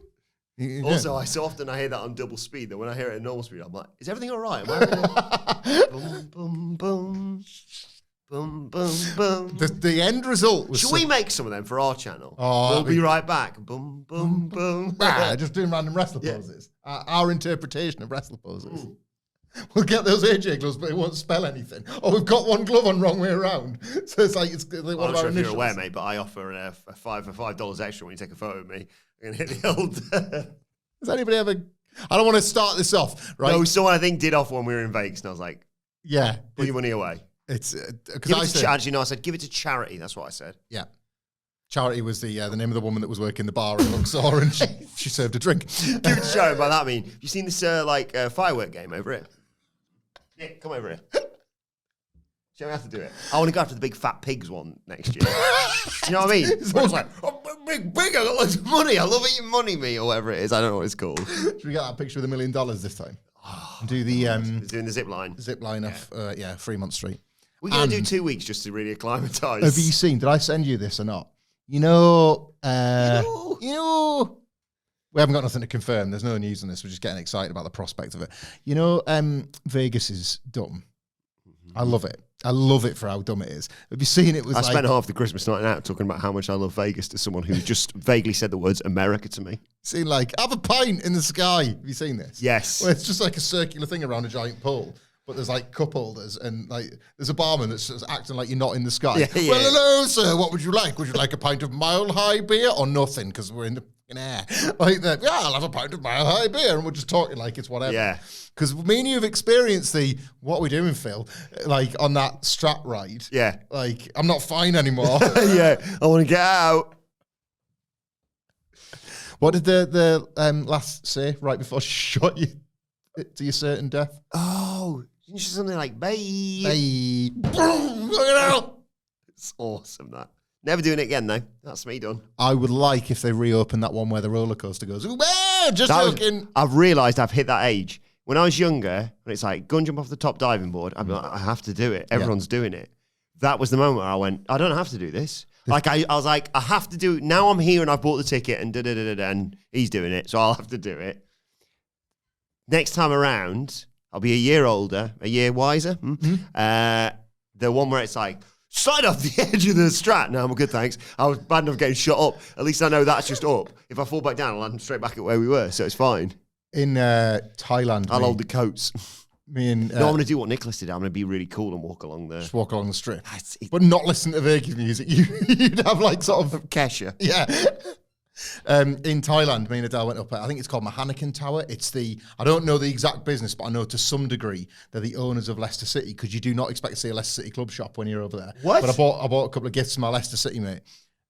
Yeah. Also, so often I hear that on double speed that when I hear it at normal speed, I'm like, is everything all right? Am I boom, boom, boom. Boom, boom, boom. The end result was... Should we make some of them for our channel? Oh, we'll be right back. Boom, boom, boom. Just doing random wrestler poses. Our interpretation of wrestler poses. We'll get those AJ gloves, but it won't spell anything. Oh, we've got one glove on wrong way around. So it's like, it's like one I'm of not our sure if initials. you're aware, mate, but I offer a $5 extra when you take a photo of me. I'm going to hit the old... Has anybody ever... I don't want to start this off, right? No, someone I think did offer when we were in Vegas, and I was like, yeah. put your money away. It's I said, give it to charity. That's what I said. Yeah. Charity was the name of the woman that was working the bar in Luxor, and she served a drink. Give it to charity. By that I mean, have you seen this firework game over it? Yeah, come over here. Show me how to do it. I want to go after the big fat pigs one next year. You know what I mean? It's like, oh, big, I got loads of money. I love eating money meat or whatever it is. I don't know what it's called. Should we get that picture with $1 million this time? Do the doing the zip line. Zip line off Fremont Street. We're going to do 2 weeks just to really acclimatise. Have you seen, did I send you this or not? You know, we haven't got nothing to confirm. There's no news on this. We're just getting excited about the prospect of it. You know, Vegas is dumb. I love it. I love it for how dumb it is. Have you seen it? I spent half the Christmas night out talking about how much I love Vegas to someone who just vaguely said the words America to me. Seen like, have a pint in the sky. Have you seen this? Yes. Well, it's just like a circular thing around a giant pool. But there's like cup holders and like there's a barman that's just acting like you're not in the sky. Yeah. Well, hello, sir. What would you like? Would you like a pint of Mile High beer or nothing? Because we're in the air. Like that. Yeah, I'll have a pint of Mile High beer, and we're just talking like it's whatever. Yeah. Because me and you have experienced the what are we doing, Phil? Like on that strat ride. Yeah. Like I'm not fine anymore. Yeah. I want to get out. What did the last say right before she shot you to your certain death? Oh, didn't she say something like, babe? Boom! Look at that! It's awesome, that. Never doing it again, though. That's me done. I would like if they reopen that one where the roller coaster goes, just joking. I've realised I've hit that age. When I was younger, when it's like, gun jump off the top diving board, I'm like, I have to do it. Everyone's doing it. That was the moment where I went, I don't have to do this. Like, I was like, I have to do it. Now I'm here and I've bought the ticket and and he's doing it, so I'll have to do it. Next time around, I'll be a year older, a year wiser. The one where it's like, slide off the edge of the strat. No, I'm good, thanks. I was bad enough getting shot up. At least I know that's just up. If I fall back down, I'll land straight back at where we were, so it's fine. In Thailand, I'll hold the coats. Me and no, I'm going to do what Nicholas did. I'm going to be really cool and walk along the... Just walk along the strip. But not listen to Vegas music. You'd have like sort of... Kesha. Yeah. In Thailand, me and Adele went up at, I think it's called Mahanakan Tower. It's I don't know the exact business, but I know to some degree they're the owners of Leicester City, because you do not expect to see a Leicester City club shop when you're over there. What? But I bought a couple of gifts for my Leicester City mate.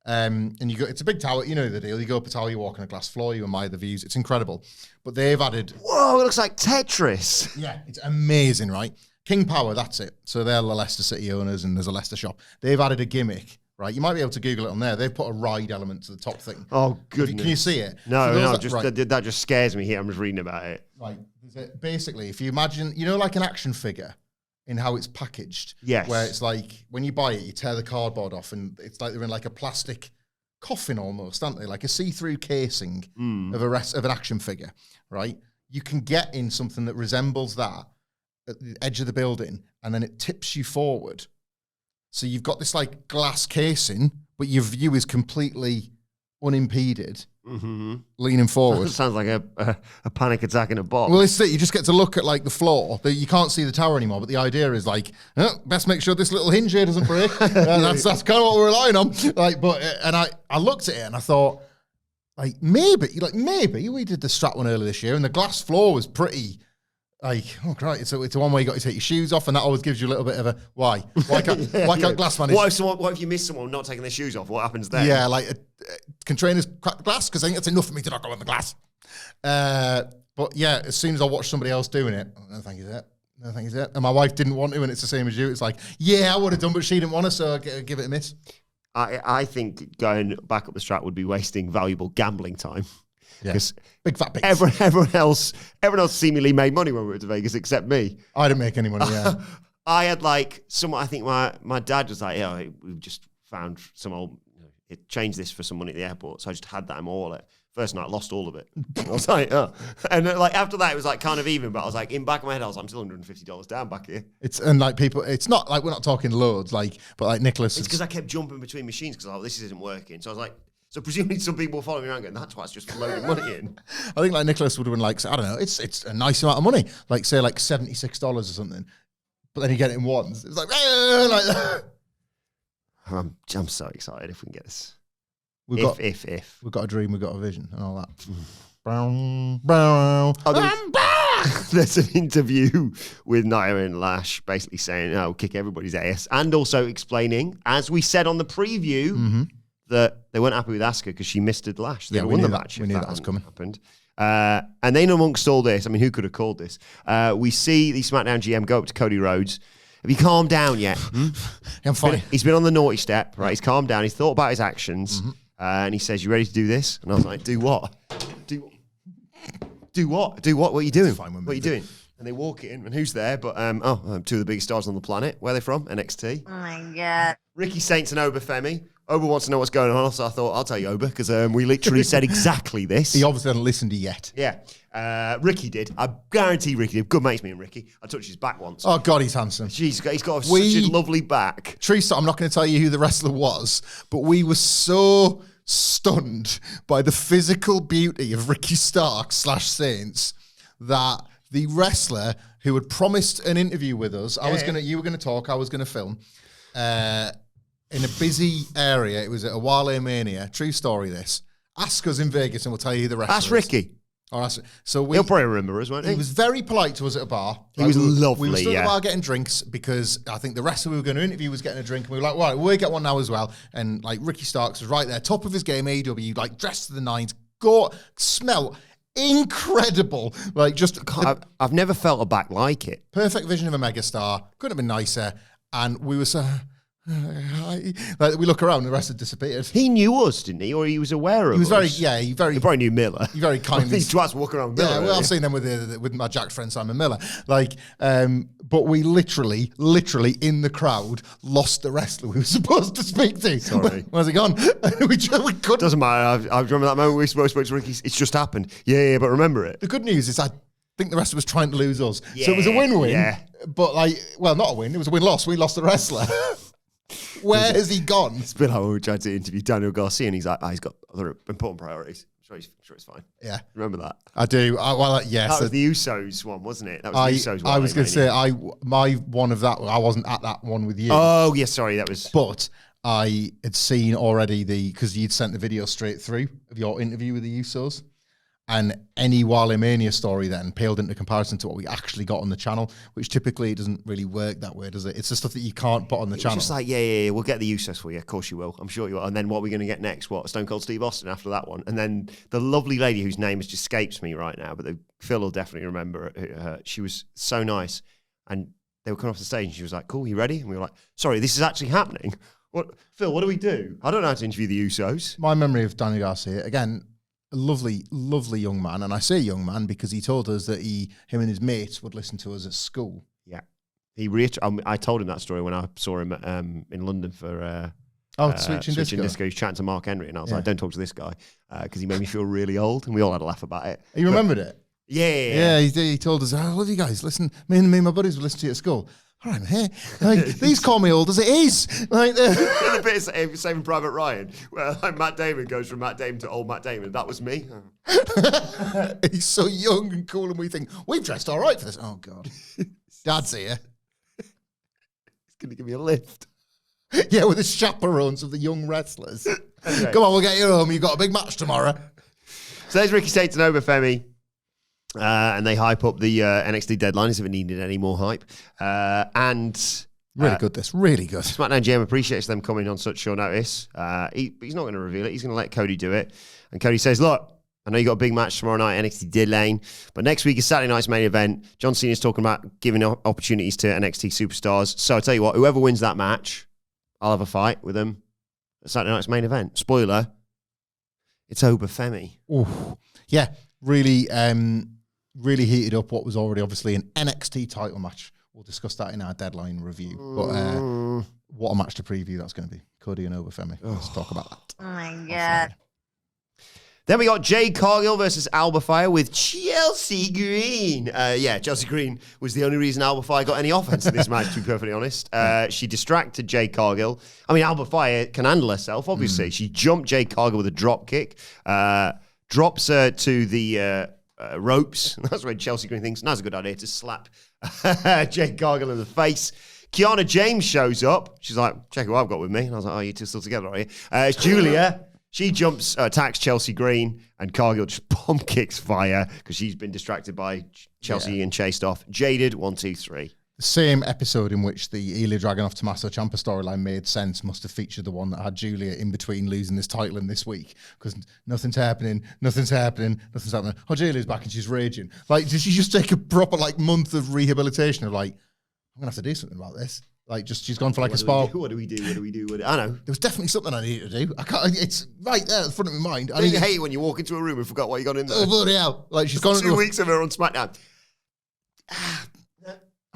And you go, it's a big tower, you know the deal. You go up a tower, you walk on a glass floor, you admire the views. It's incredible. But they've added... Whoa, it looks like Tetris. Yeah, it's amazing, right? King Power, that's it. So they're the Leicester City owners and there's a Leicester shop. They've added a gimmick, right? You might be able to Google it on there. They've put a ride element to the top thing. Oh, goodness. Can you see it? No, right. that just scares me here. I'm just reading about it. Right. Basically, if you imagine, you know, like an action figure in how it's packaged? Yes. Where it's like, when you buy it, you tear the cardboard off and it's like they're in like a plastic coffin almost, aren't they? Like a see-through casing of an action figure, right? You can get in something that resembles that at the edge of the building, and then it tips you forward. So you've got this like glass casing, but your view is completely unimpeded, leaning forward. Sounds like a panic attack in a box. Well, it's it. You just get to look at like the floor. You can't see the tower anymore, but the idea is like, best make sure this little hinge here doesn't break. That's kind of what we're relying on. Like, but and I looked at it and I thought, like maybe we did the Strat one earlier this year, and the glass floor was pretty. Like, oh great, it's a one where you got to take your shoes off, and that always gives you a little bit of a why can't glass manage? What if you miss someone not taking their shoes off? What happens then? Yeah, like can trainers crack the glass? Because I think that's enough for me to not go on the glass. But yeah, as soon as I watch somebody else doing it, no thank you to that. No thank you to that. And my wife didn't want to, and it's the same as you. It's like, yeah, I would have done, but she didn't want to, so I give it a miss. I think going back up the Strat would be wasting valuable gambling time. Because big fat pigs. Everyone else seemingly made money when we were to Vegas except me. I didn't make any money, yeah. I had like I think my dad was like, yeah, we've just found some old, it changed this for some money at the airport. So I just had that in my wallet. First night, lost all of it. I was like, oh. And like after that, it was like kind of even, but I was like, in back of my head, I was like, I'm still $150 down back here. And like people, it's not like we're not talking loads, like, but like Nicholas. It's because I kept jumping between machines because I was like, this isn't working. So I was like, so presumably some people were following me around going, that's why it's just loading money in. I think like Nicholas would have been like, I don't know, it's a nice amount of money. Like say like $76 or something. But then you get it in ones. It's like that. I'm so excited if we can get this. We've got a dream, we've got a vision and all that. I'm back! There's an interview with Nia and Lash basically saying, oh, kick everybody's ass. And also explaining, as we said on the preview, that they weren't happy with Asuka because she missed a Lash. They won the match. We knew that was coming. Happened. And then amongst all this, I mean, who could have called this? We see the SmackDown GM go up to Cody Rhodes. Have you calmed down yet? I'm fine. He's been on the naughty step, right? He's calmed down. He's thought about his actions. And he says, you ready to do this? And I was like, do what? Do what? What are you doing? What are you doing? And they walk in, and who's there? But two of the biggest stars on the planet. Where are they from? NXT. Oh my God. Ricky Saints and Oba Femi. Oba wants to know what's going on, so I thought, I'll tell you, Oba, because we literally said exactly this. He obviously hasn't listened to you yet. Yeah. Ricky did. I guarantee Ricky did. Good mates, me and Ricky. I touched his back once. Oh, God, he's handsome. Jeez, he's got such a lovely back. Teresa, I'm not going to tell you who the wrestler was, but we were so stunned by the physical beauty of Ricky Stark / Saints that the wrestler who had promised an interview with us, you were going to talk, I was going to film, in a busy area. It was at a Wale Mania. True story, this. Ask us in Vegas and we'll tell you who the wrestler That's Ricky. He'll probably remember us, won't he? He was very polite to us at a bar. He was lovely, We were still at the bar getting drinks because I think the wrestler we were going to interview was getting a drink. And we were like, right, we'll get one now as well. And like Ricky Starks was right there, top of his game, AEW, like dressed to the nines, smell incredible. Like, just I've never felt a back like it. perfect vision of a megastar. Couldn't have been nicer. And we were so... like, we look around, the rest had disappeared. He knew us, didn't he? Or he was aware of He was us? he probably knew Miller. He very kindly... These twats walking around Miller. Yeah, well, I've seen them with my Jack's friend Simon Miller. Like, but we literally in the crowd lost the wrestler we were supposed to speak to. Sorry. Where's he gone? we couldn't. Doesn't matter. I remember that moment we spoke to Ricky. It's just happened. Yeah, but remember it. The good news is I think the wrestler was trying to lose us. So it was a win-win. Yeah. But not a win. It was a win-loss. We lost the wrestler. Where has he gone? It's a bit like when we tried to interview Daniel Garcia and he's like, he's got other important priorities. I'm sure it's fine. Yeah. Remember that? I do. Yes. That was the Usos one, wasn't it? That was the Usos one. I was going to say, my one of that, I wasn't at that one with you. Oh, yes, sorry, that was... But I had seen already because you'd sent the video straight through of your interview with the Usos. And any Wale Mania story then paled into comparison to what we actually got on the channel, which typically doesn't really work that way, does it? It's the stuff that you can't put on the channel. It's just like, yeah, we'll get the Usos for you. Of course you will. I'm sure you will. And then what are we going to get next? What? Stone Cold Steve Austin after that one. And then the lovely lady whose name just escapes me right now, but Phil will definitely remember her. She was so nice. And they were coming off the stage and she was like, cool, you ready? And we were like, sorry, this is actually happening. What, Phil, what do we do? I don't know how to interview the Usos. My memory of Daniel Garcia, again, a lovely, lovely young man. And I say young man because he told us that him and his mates would listen to us at school. Yeah. I told him that story when I saw him in London for Switching Disco. He was chatting to Mark Henry and I was like, don't talk to this guy because he made me feel really old and we all had a laugh about it. You remembered it? Yeah. He told us, I love you guys. Listen, me and my buddies would listen to you at school. All right, man. Like, these call me old as it is. Like, the bit of Saving Private Ryan, where like, Matt Damon goes from Matt Damon to old Matt Damon. That was me. He's so young and cool, and we think we've dressed all right for this. Oh God, Dad's here. He's going to give me a lift. Yeah, with the chaperones of the young wrestlers. Anyway. Come on, we'll get you home. You've got a big match tomorrow. So there's Ricky Satan over Femi. And they hype up the NXT deadline as if it needed any more hype. Really good, this. Really good. SmackDown GM appreciates them coming on such short notice. He's not going to reveal it. He's going to let Cody do it. And Cody says, look, I know you got a big match tomorrow night, NXT Deadline, but next week is Saturday night's main event. John Cena's talking about giving opportunities to NXT superstars. So I tell you what, whoever wins that match, I'll have a fight with them at Saturday night's main event. Spoiler, it's Oba Femi. Ooh. Yeah, really... really heated up what was already obviously an NXT title match. We'll discuss that in our deadline review. But what a match to preview that's going to be. Cody and Oba Femi. Let's talk about that. Oh my God. Then we got Jade Cargill versus Alba Fire with Chelsea Green. Chelsea Green was the only reason Alba Fire got any offense in this match, to be perfectly honest. She distracted Jade Cargill. I mean, Alba Fire can handle herself, obviously. She jumped Jade Cargill with a drop kick, drops her to the... ropes. That's when Chelsea Green thinks that's a good idea to slap Jade Cargill in the face. Kiana James shows up. She's like, check who I've got with me. And I was like, oh, you two still together, are you? It's Julia. She jumps, attacks Chelsea Green, and Cargill just bomb kicks Fire because she's been distracted by Chelsea and chased off. Jaded, 1, 2, 3. The same episode in which the Ilya Dragunov Tommaso Ciampa storyline made sense must have featured the one that had Julia in between losing this title and this week because nothing's happening. Oh, Julia's back and she's raging. Like, did she just take a proper month of rehabilitation of I'm gonna have to do something about this? She's gone for a spa. What do we do? I know. There was definitely something I needed to do. I can't. It's right there in front of my mind. I hate it when you walk into a room and forgot what you got in there. Oh bloody hell! She's gone 2 weeks of her on SmackDown.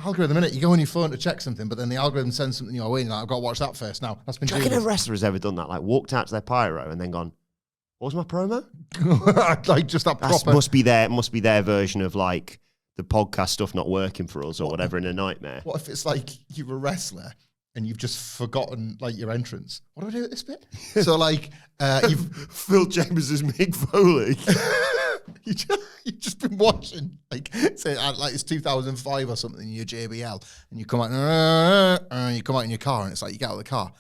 Algorithm, innit? You go on your phone to check something, but then the algorithm sends something your way, and you're like, I've got to watch that first now. That's been Do you reckon a wrestler has ever done that? Walked out to their pyro and then gone, what was my promo? Just that proper... Must be their version of the podcast stuff not working for us or whatever in a nightmare. What if it's you're a wrestler and you've just forgotten your entrance? What do I do at this bit? So you've... Phil Chambers is Mick Foley. You've just been watching, say, it's 2005 or something in your JBL, and you come out, in your car, and it's you get out of the car,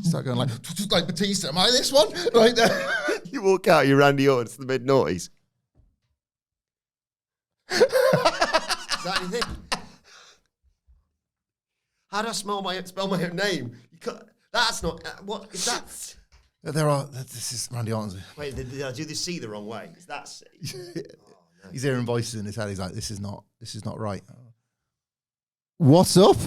start going like Batista, am I this one? Right there. You walk out, you're Randy Orton, it's the mid-noughties. Is that anything? How do I spell my own name? That's not, what is that? This is Randy Orton's. Wait, did I do the C the wrong way? Is that C? He's hearing voices in his head. He's like, this is not right. What's up?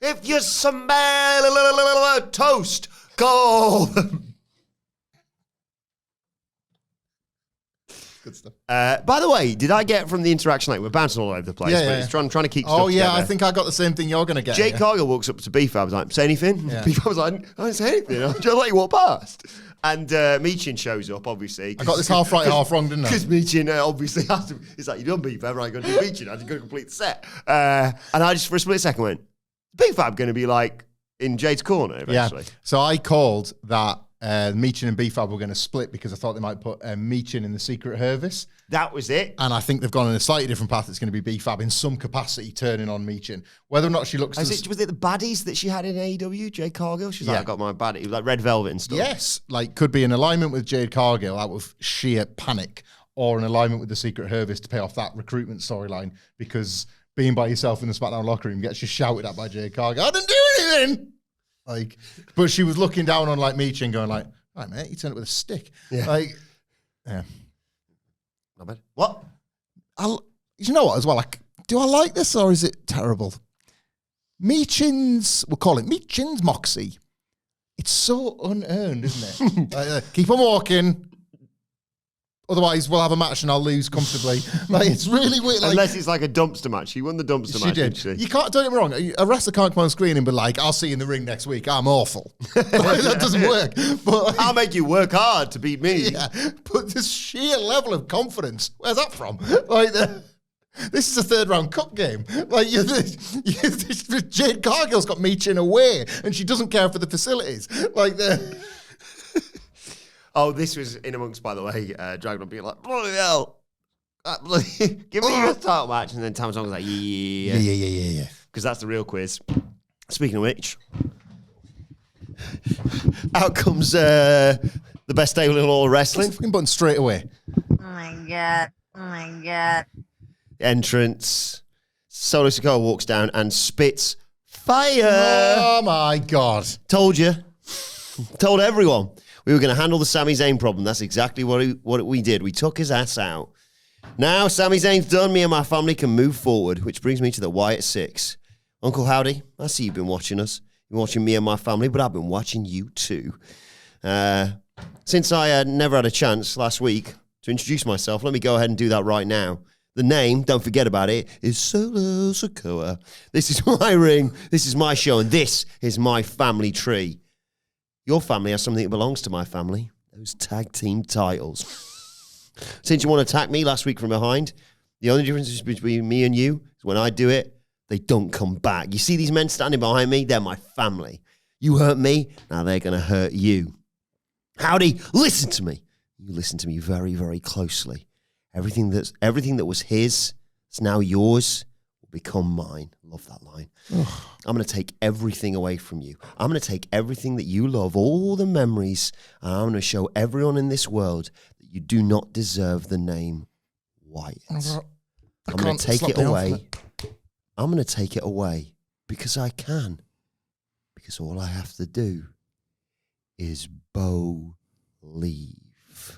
If you smell a toast, call them. Good stuff. By the way, did I get from the interaction, like we're bouncing all over the place, but it's trying to keep stuff together. I think I got the same thing you're going to get. Jake Cargill walks up to B-Fab, was like, say anything? Yeah. B-Fab was like, I didn't say anything. I'm just let you walk past. And Michin shows up, obviously. I got this half right, half wrong, didn't I? Because Michin obviously has to. He's like, you done B-Fab, right? Going to do Michin. I just got to complete the set. And I just, for a split second, went, B-Fab going to be like in Jade's corner eventually? Yeah. So I called that Michin and B-Fab were going to split because I thought they might put Michin in the Secret Service. That was it. And I think they've gone in a slightly different path. It's going to be B-Fab in some capacity turning on Michin. Whether or not she looks... Was it the baddies that she had in AEW, Jade Cargill? She's like, I got my baddie, like Red Velvet and stuff. Yes. Like, could be in alignment with Jade Cargill out of sheer panic, or in alignment with the Secret Service to pay off that recruitment storyline, because being by yourself in the SmackDown locker room gets you shouted at by Jade Cargill. I didn't do anything! Like, but she was looking down on, like, Michin going like, all right, mate, you turned it with a stick. Yeah. Like, yeah. Not bad. What? You know what, as well, like, do I like this or is it terrible? Michin's, we'll call it Michin's moxie. It's so unearned, isn't it? Keep on walking. Otherwise, we'll have a match and I'll lose comfortably. Like, it's really weird. Like, unless it's like a dumpster match. She won the dumpster match, didn't she? You can't, don't get me wrong, a wrestler can't come on screen and be like, I'll see you in the ring next week, I'm awful. Like, that doesn't work. But like, I'll make you work hard to beat me. Yeah, but this sheer level of confidence, where's that from? Like, this is a third round cup game. Like, Jade Cargill's got Michin away and she doesn't care for the facilities. Like, Oh, this was in amongst, by the way, Dragon being like, bloody hell. Give me your title match. And then Tam Song was like, yeah. Because that's the real quiz. Speaking of which, out comes the best stable in all of wrestling. fucking button straight away. Oh my god. Entrance. Solo Sikoa walks down and spits fire. Oh my God. Told you. Told everyone. We were going to handle the Sami Zayn problem. That's exactly what we did. We took his ass out. Now Sami Zayn's done, me and my family can move forward, which brings me to the Wyatt Six. Uncle Howdy, I see you've been watching us. You're watching me and my family, but I've been watching you too. Since I never had a chance last week to introduce myself, let me go ahead and do that right now. The name, don't forget about it, is Solo Sikoa. This is my ring, this is my show, and this is my family tree. Your family has something that belongs to my family. Those tag team titles. Since you want to attack me last week from behind, the only difference between me and you is when I do it, they don't come back. You see these men standing behind me? They're my family. You hurt me, now they're going to hurt you. Howdy, listen to me. You listen to me very, very closely. Everything that was his is now yours will become mine. Love that line. I'm going to take everything away from you. I'm going to take everything that you love, all the memories, and I'm going to show everyone in this world that you do not deserve the name Wyatt. I'm going to take it away. I'm going to take it away because I can. Because all I have to do is leave.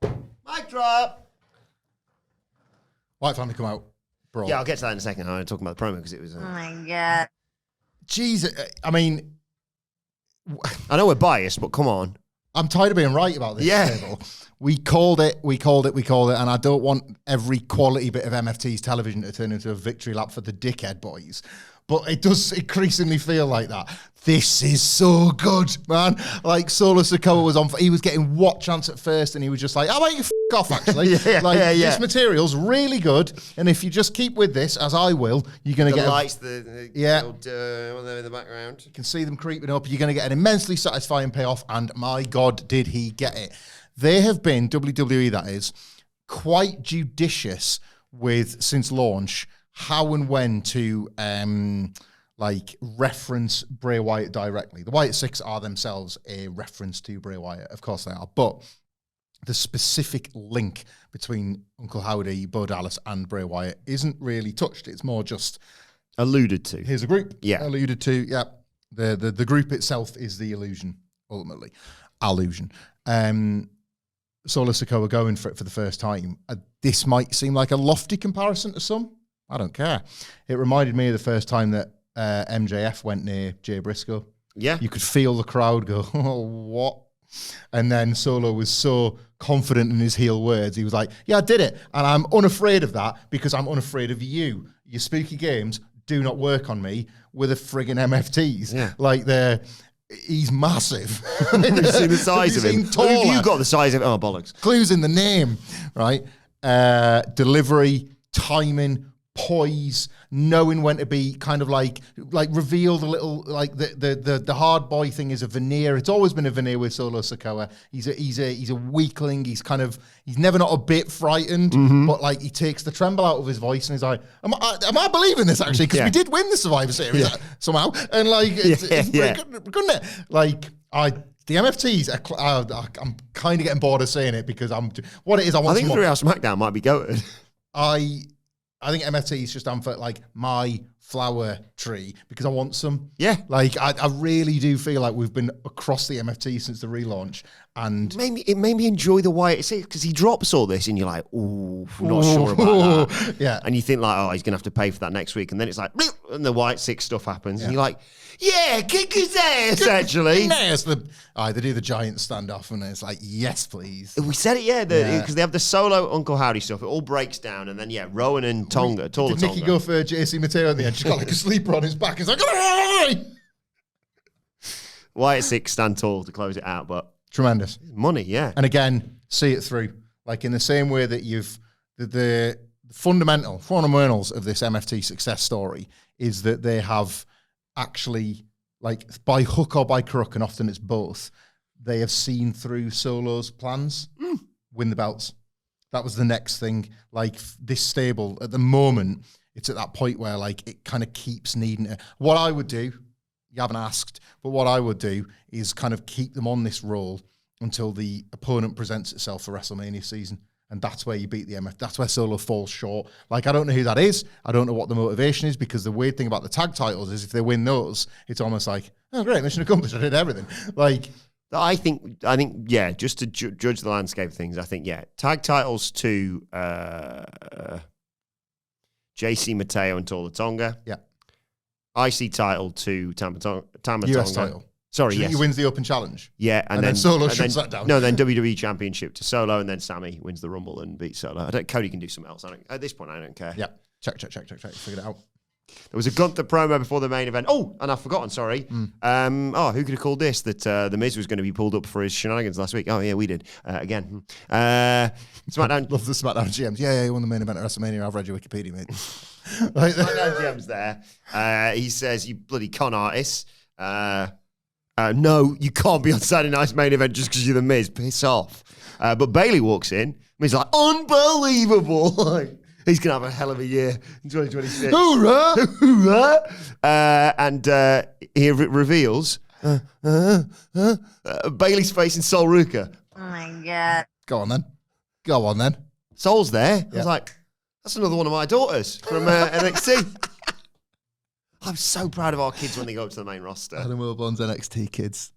Mic drop. Wyatt finally come out. Bro. Yeah, I'll get to that in a second. I'm talking about the promo because it was... Oh my god. Jesus, I mean... I know we're biased, but come on. I'm tired of being right about this. Yeah. Table. We called it, and I don't want every quality bit of MFT's television to turn into a victory lap for the dickhead boys. But it does increasingly feel like that. This is so good, man. Like, Solo Sikoa was on, he was getting what chance at first, and he was just like, how about you f*** off, actually? This material's really good, and if you just keep with this, as I will, you're going to get... Lights, the in the background. You can see them creeping up. You're going to get an immensely satisfying payoff, and my God, did he get it. They have been, WWE that is, quite judicious with, since launch, how and when to reference Bray Wyatt directly. The Wyatt Six are themselves a reference to Bray Wyatt, of course they are, but the specific link between Uncle Howdy, Bo Dallas, and Bray Wyatt isn't really touched. It's more just Alluded to. Here's a group. Yeah. Alluded to. Yeah. The group itself is the illusion, ultimately. Allusion. Solo Sikoa going for it for the first time. This might seem like a lofty comparison to some. I don't care. It reminded me of the first time that MJF went near Jay Briscoe. Yeah. You could feel the crowd go, oh, what? And then Solo was so confident in his heel words. He was like, yeah, I did it. And I'm unafraid of that because I'm unafraid of you. Your spooky games do not work on me with a friggin' MFTs. Yeah. Like he's massive. Have you seen the size of him? Taller. Have you got the size of him? Oh, bollocks. Clues in the name, right? Delivery, timing, poise, knowing when to be kind of like reveal the little, like the hard boy thing is a veneer. It's always been a veneer with Solo Sikoa. He's a weakling. He's never not a bit frightened, but like he takes the tremble out of his voice and he's like, am I believing this actually? Because we did win the Survivor Series somehow. And like, it's pretty good, couldn't it? Like, the MFTs, I'm kind of getting bored of saying it because what it is, I think 3 Hour SmackDown might be goated. I think MFT is just on for like my flower tree because I want some. Yeah. Like I really do feel like we've been across the MFT since the relaunch, and It made me enjoy the Wyatt 6 because he drops all this and you're like, ooh, not sure about that. Yeah. And you think like, oh, he's going to have to pay for that next week. And then it's like, bleep, and the Wyatt 6 stuff happens. And you're like, yeah, kick his ass, actually. Yes, they do the giant standoff and it's like, yes, please. We said it, because they have the Solo Uncle Howdy stuff. It all breaks down. And then, Rowan and Tonga, Taller Did Tonga. Nicky go for JC Mateo in the end? She's got like a sleeper on his back. He's like, "Aye!" Wyatt 6 stand tall to close it out, but Tremendous. money, yeah. And again, see it through. Like in the same way that the fundamentals of this MFT success story is that they have actually, like by hook or by crook, and often it's both, they have seen through Solo's plans, win the belts. That was the next thing. Like this stable at the moment, it's at that point where like it kind of keeps needing it. What I would do, you haven't asked, but what I would do is kind of keep them on this roll until the opponent presents itself for WrestleMania season. And that's where you beat the MF. That's where Solo falls short. Like, I don't know who that is. I don't know what the motivation is, because the weird thing about the tag titles is if they win those, it's almost like, oh, great, mission accomplished. I did everything. Like, I think, yeah, just to judge the landscape of things, I think, yeah, tag titles to JC Mateo and Taller Tonga. Yeah. IC title to Tama Tonga. US title. Sorry, He yes. wins the Open Challenge. Yeah, and then Solo shuts that down. No, then WWE Championship to Solo, and then Sammy wins the Rumble and beats Solo. Cody can do something else. At this point, I don't care. Yeah. Check. Figured it out. There was a Gunther promo before the main event. Oh, and I've forgotten, sorry. Who could have called this? That The Miz was going to be pulled up for his shenanigans last week. Oh, yeah, we did. Again. SmackDown. Love the SmackDown GMs. Yeah, he won the main event at WrestleMania. I've read your Wikipedia, mate. SmackDown GM's there. He says, you bloody con artist. No, you can't be on Saturday night's main event just because you're The Miz. Piss off. But Bailey walks in. He's like, unbelievable. Like, he's going to have a hell of a year in 2026. Hoorah! Hoorah! And he reveals Bailey's facing Sol Ruka. Oh my god. Go on then. Sol's there. Yeah. I was like, that's another one of my daughters from NXT. I'm so proud of our kids when they go up to the main roster. Adam Wilbourn's NXT kids.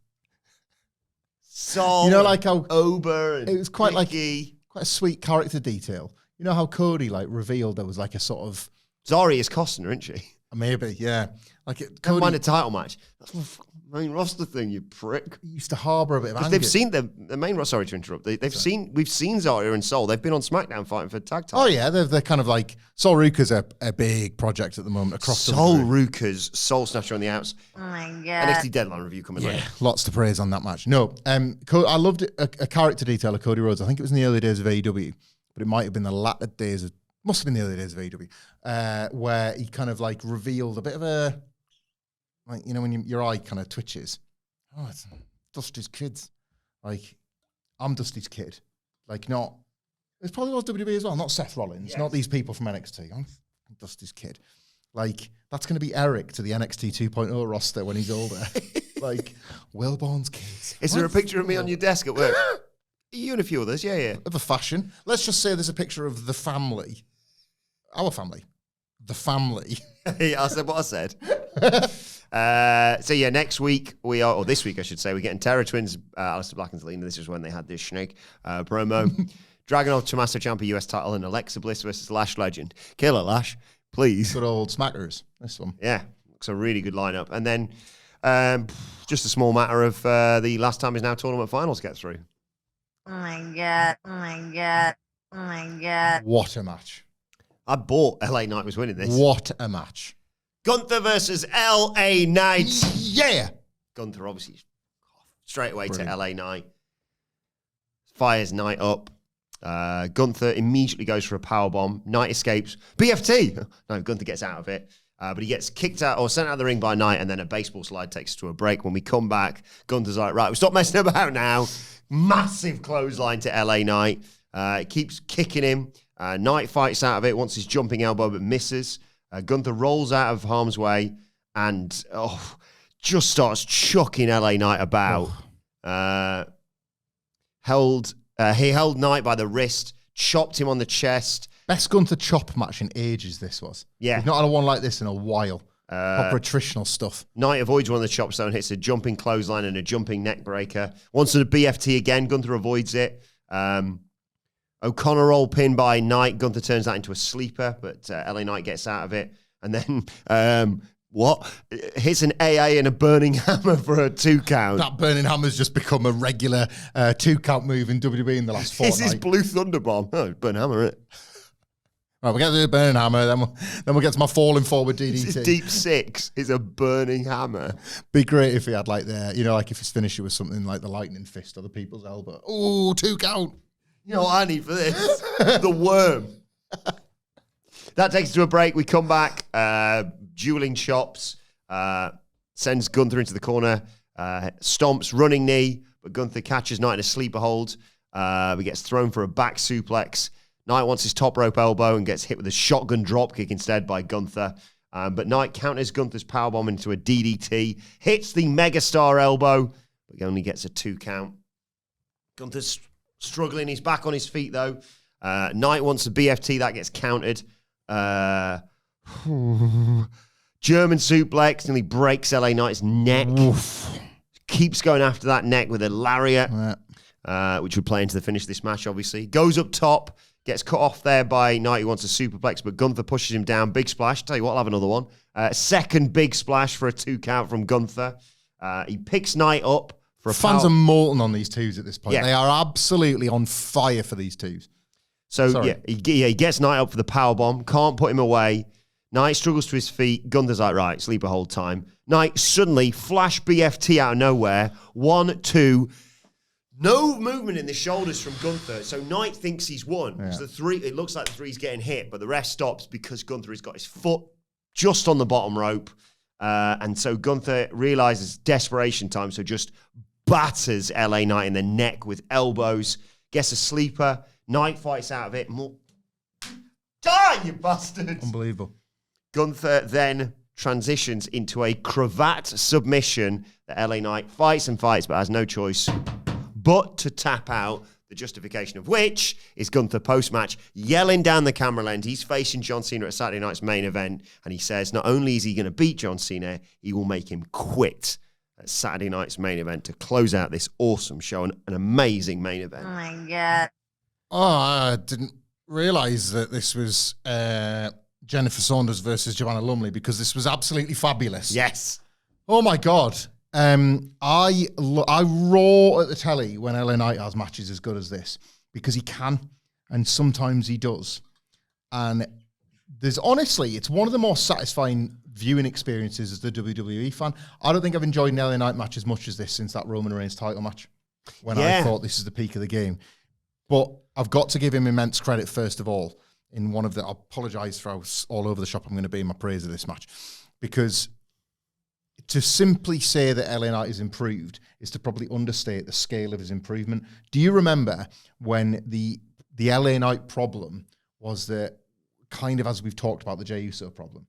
Sol, You know, like how Ober, and it was quite Ricky. quite a sweet character detail. You know how Cody like revealed there was like a sort of Zari is costing her, isn't she? maybe, yeah. Like Don't Cody mind a title match. That's my main roster thing, you prick. used to harbour a bit of anger. They've seen the main roster. Sorry to interrupt. We've seen Zarya and Sol. They've been on SmackDown fighting for tag titles. Oh yeah, they're kind of like Sol Ruka's a big project at the moment across Sol WWE. Ruka's Soul Snatcher on the outs. Oh my god. NXT Deadline review coming later. Lots to praise on that match. No, I loved a character detail of Cody Rhodes. I think it was in the early days of AEW, but it might have been the latter days of, must have been the early days of AEW, where he kind of like revealed a bit of a, like, you know, when your eye kind of twitches. Oh, it's Dusty's kids. Like, I'm Dusty's kid. Like, not, it probably was WWE as well, not Seth Rollins, not these people from NXT. I'm Dusty's kid. Like, that's going to be Eric to the NXT 2.0 roster when he's older. Like, Wilbourn's kids. Is there a picture of me on your desk at work? You and a few others, yeah. Of a fashion. Let's just say there's a picture of the family. Our family. the family. I said what I said. So yeah, next week or this week I should say, we're getting Terror Twins, Aleister Black and Zelina. This is when they had this snake promo. Dragunov, Tommaso Ciampa US title, and Alexa Bliss versus Lash Legend. Killer Lash, please. Good old smackers, this one. Yeah, it's a really good lineup. And then just a small matter of the last time is now tournament finals get through. Oh my god. Oh my god. Oh my god. What a match. I bought LA Knight was winning this. What a match. Gunther versus LA Knight. Yeah. Gunther obviously straight away to LA Knight. Fires Knight up. Gunther immediately goes for a powerbomb. Knight escapes. BFT. No, Gunther gets out of it. But he gets kicked out or sent out of the ring by Knight, and then a baseball slide takes us to a break. When we come back, Gunther's like, right, we stop messing about now. Massive clothesline to LA Knight. It keeps kicking him. Knight fights out of it, wants his jumping elbow, but misses. Gunther rolls out of harm's way and just starts chucking LA Knight about. He held Knight by the wrist, chopped him on the chest. Best Gunther chop match in ages, this was. Yeah. We've not had a one like this in a while. Proper attritional stuff. Knight avoids one of the chops, though, and hits a jumping clothesline and a jumping neck breaker. Wants to the BFT again. Gunther avoids it. O'Connor roll pin by Knight. Gunther turns that into a sleeper, but LA Knight gets out of it. And then, hits an AA and a burning hammer for a 2 count. That burning hammer's just become a regular 2 count move in WWE in the last fortnight. This is Blue Thunder Bomb. Oh, burn hammer, it. Right, we'll get to the burning hammer, then we'll get to my falling forward DDT. This is Deep Six is a burning hammer. Be great if he had like like if his finisher was something like the lightning fist or the people's elbow. Ooh, 2 count. You know what I need for this? The worm. That takes us to a break. We come back. Dueling chops. Sends Gunther into the corner. Stomps, running knee. But Gunther catches Knight in a sleeper hold. He gets thrown for a back suplex. Knight wants his top rope elbow and gets hit with a shotgun dropkick instead by Gunther. But Knight counters Gunther's powerbomb into a DDT. Hits the megastar elbow. But he only gets a 2 count. Gunther's struggling. He's back on his feet, though. Knight wants a BFT. That gets countered. German suplex. Nearly breaks LA Knight's neck. Oof. Keeps going after that neck with a lariat, which would play into the finish of this match, obviously. Goes up top. Gets cut off there by Knight, who wants a superplex, but Gunther pushes him down. Big splash. Tell you what, I'll have another one. Second big splash for a 2 count from Gunther. He picks Knight up for a Fans are molten on these twos at this point. Yeah. They are absolutely on fire for these twos. So, he gets Knight up for the powerbomb. Can't put him away. Knight struggles to his feet. Gunther's like, right, sleeper hold time. Knight suddenly flash BFT out of nowhere. 1, 2. No movement in the shoulders from Gunther. So Knight thinks he's won. Yeah. It looks like the 3's getting hit, but the ref stops because Gunther has got his foot just on the bottom rope. And so Gunther realizes desperation time, so just batters LA Knight in the neck with elbows. Gets a sleeper. Knight fights out of it. Die, you bastards! Unbelievable. Gunther then transitions into a cravat submission that LA Knight fights and fights, but has no choice but to tap out, the justification of which is Gunther post-match yelling down the camera lens. He's facing John Cena at Saturday night's main event, and he says not only is he going to beat John Cena, he will make him quit at Saturday night's main event to close out this awesome show, an amazing main event. Oh my God. Oh, I didn't realise that this was Jennifer Saunders versus Joanna Lumley, because this was absolutely fabulous. Yes. Oh my God. I roar at the telly when LA Knight has matches as good as this, because he can, and sometimes he does. And it's one of the more satisfying viewing experiences as the WWE fan. I don't think I've enjoyed an LA Knight match as much as this since that Roman Reigns title match, when I thought this is the peak of the game. But I've got to give him immense credit, first of all, in one of the, I apologise for how all over the shop I'm going to be in my praise of this match, because to simply say that LA Knight is improved is to probably understate the scale of his improvement. Do you remember when the LA Knight problem was that, kind of as we've talked about the Jey Uso problem?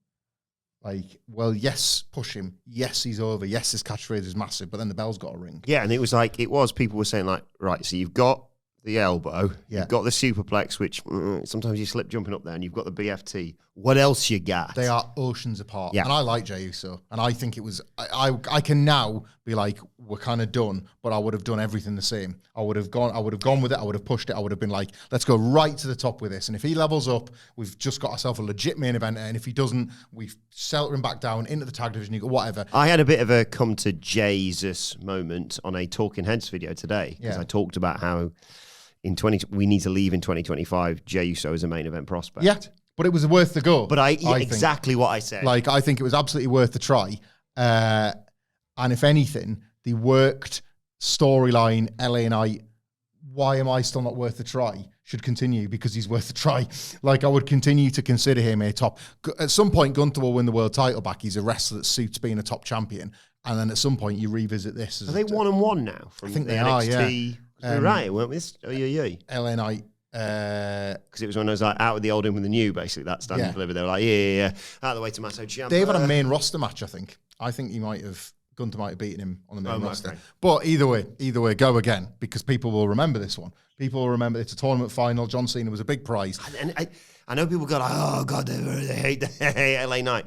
Like, well, yes, push him. Yes, he's over. Yes, his catchphrase is massive, but then the bell's got to ring. Yeah, and it was people were saying like, right, so you've got the elbow. Yeah. You've got the superplex, which sometimes you slip jumping up there, and you've got the BFT. What else you got? They are oceans apart. Yeah. And I like Jey Uso. And I think it was, I can now be like, we're kind of done, but I would have done everything the same. I would have gone with it. I would have pushed it. I would have been like, let's go right to the top with this. And if he levels up, we've just got ourselves a legit main event. And if he doesn't, we settle him back down into the tag division, you go, whatever. I had a bit of a come to Jesus moment on a Talking Heads video today, because I talked about how we need to leave in 2025 Jey Uso as a main event prospect. Yeah, but it was worth the go. But exactly what I said. Like, I think it was absolutely worth the try. And if anything, the worked storyline, LA Knight, why am I still not worth the try, should continue, because he's worth the try. Like, I would continue to consider him a top. At some point, Gunther will win the world title back. He's a wrestler that suits being a top champion. And then at some point, you revisit this. Are they 1-1 now? From I think the they NXT? are, We were right, weren't we? Oh, yeah. LA Knight. Because it was when I was like out with the old in with the new, basically, that standing delivery. They were like, yeah. Out of the way, Tommaso Ciampa. They've had a main roster match, I think. I think Gunther might have beaten him on the main roster. Okay. But either way, go again, because people will remember this one. People will remember it's a tournament final. John Cena was a big prize. And I know people go like, oh, God, they hate LA Knight.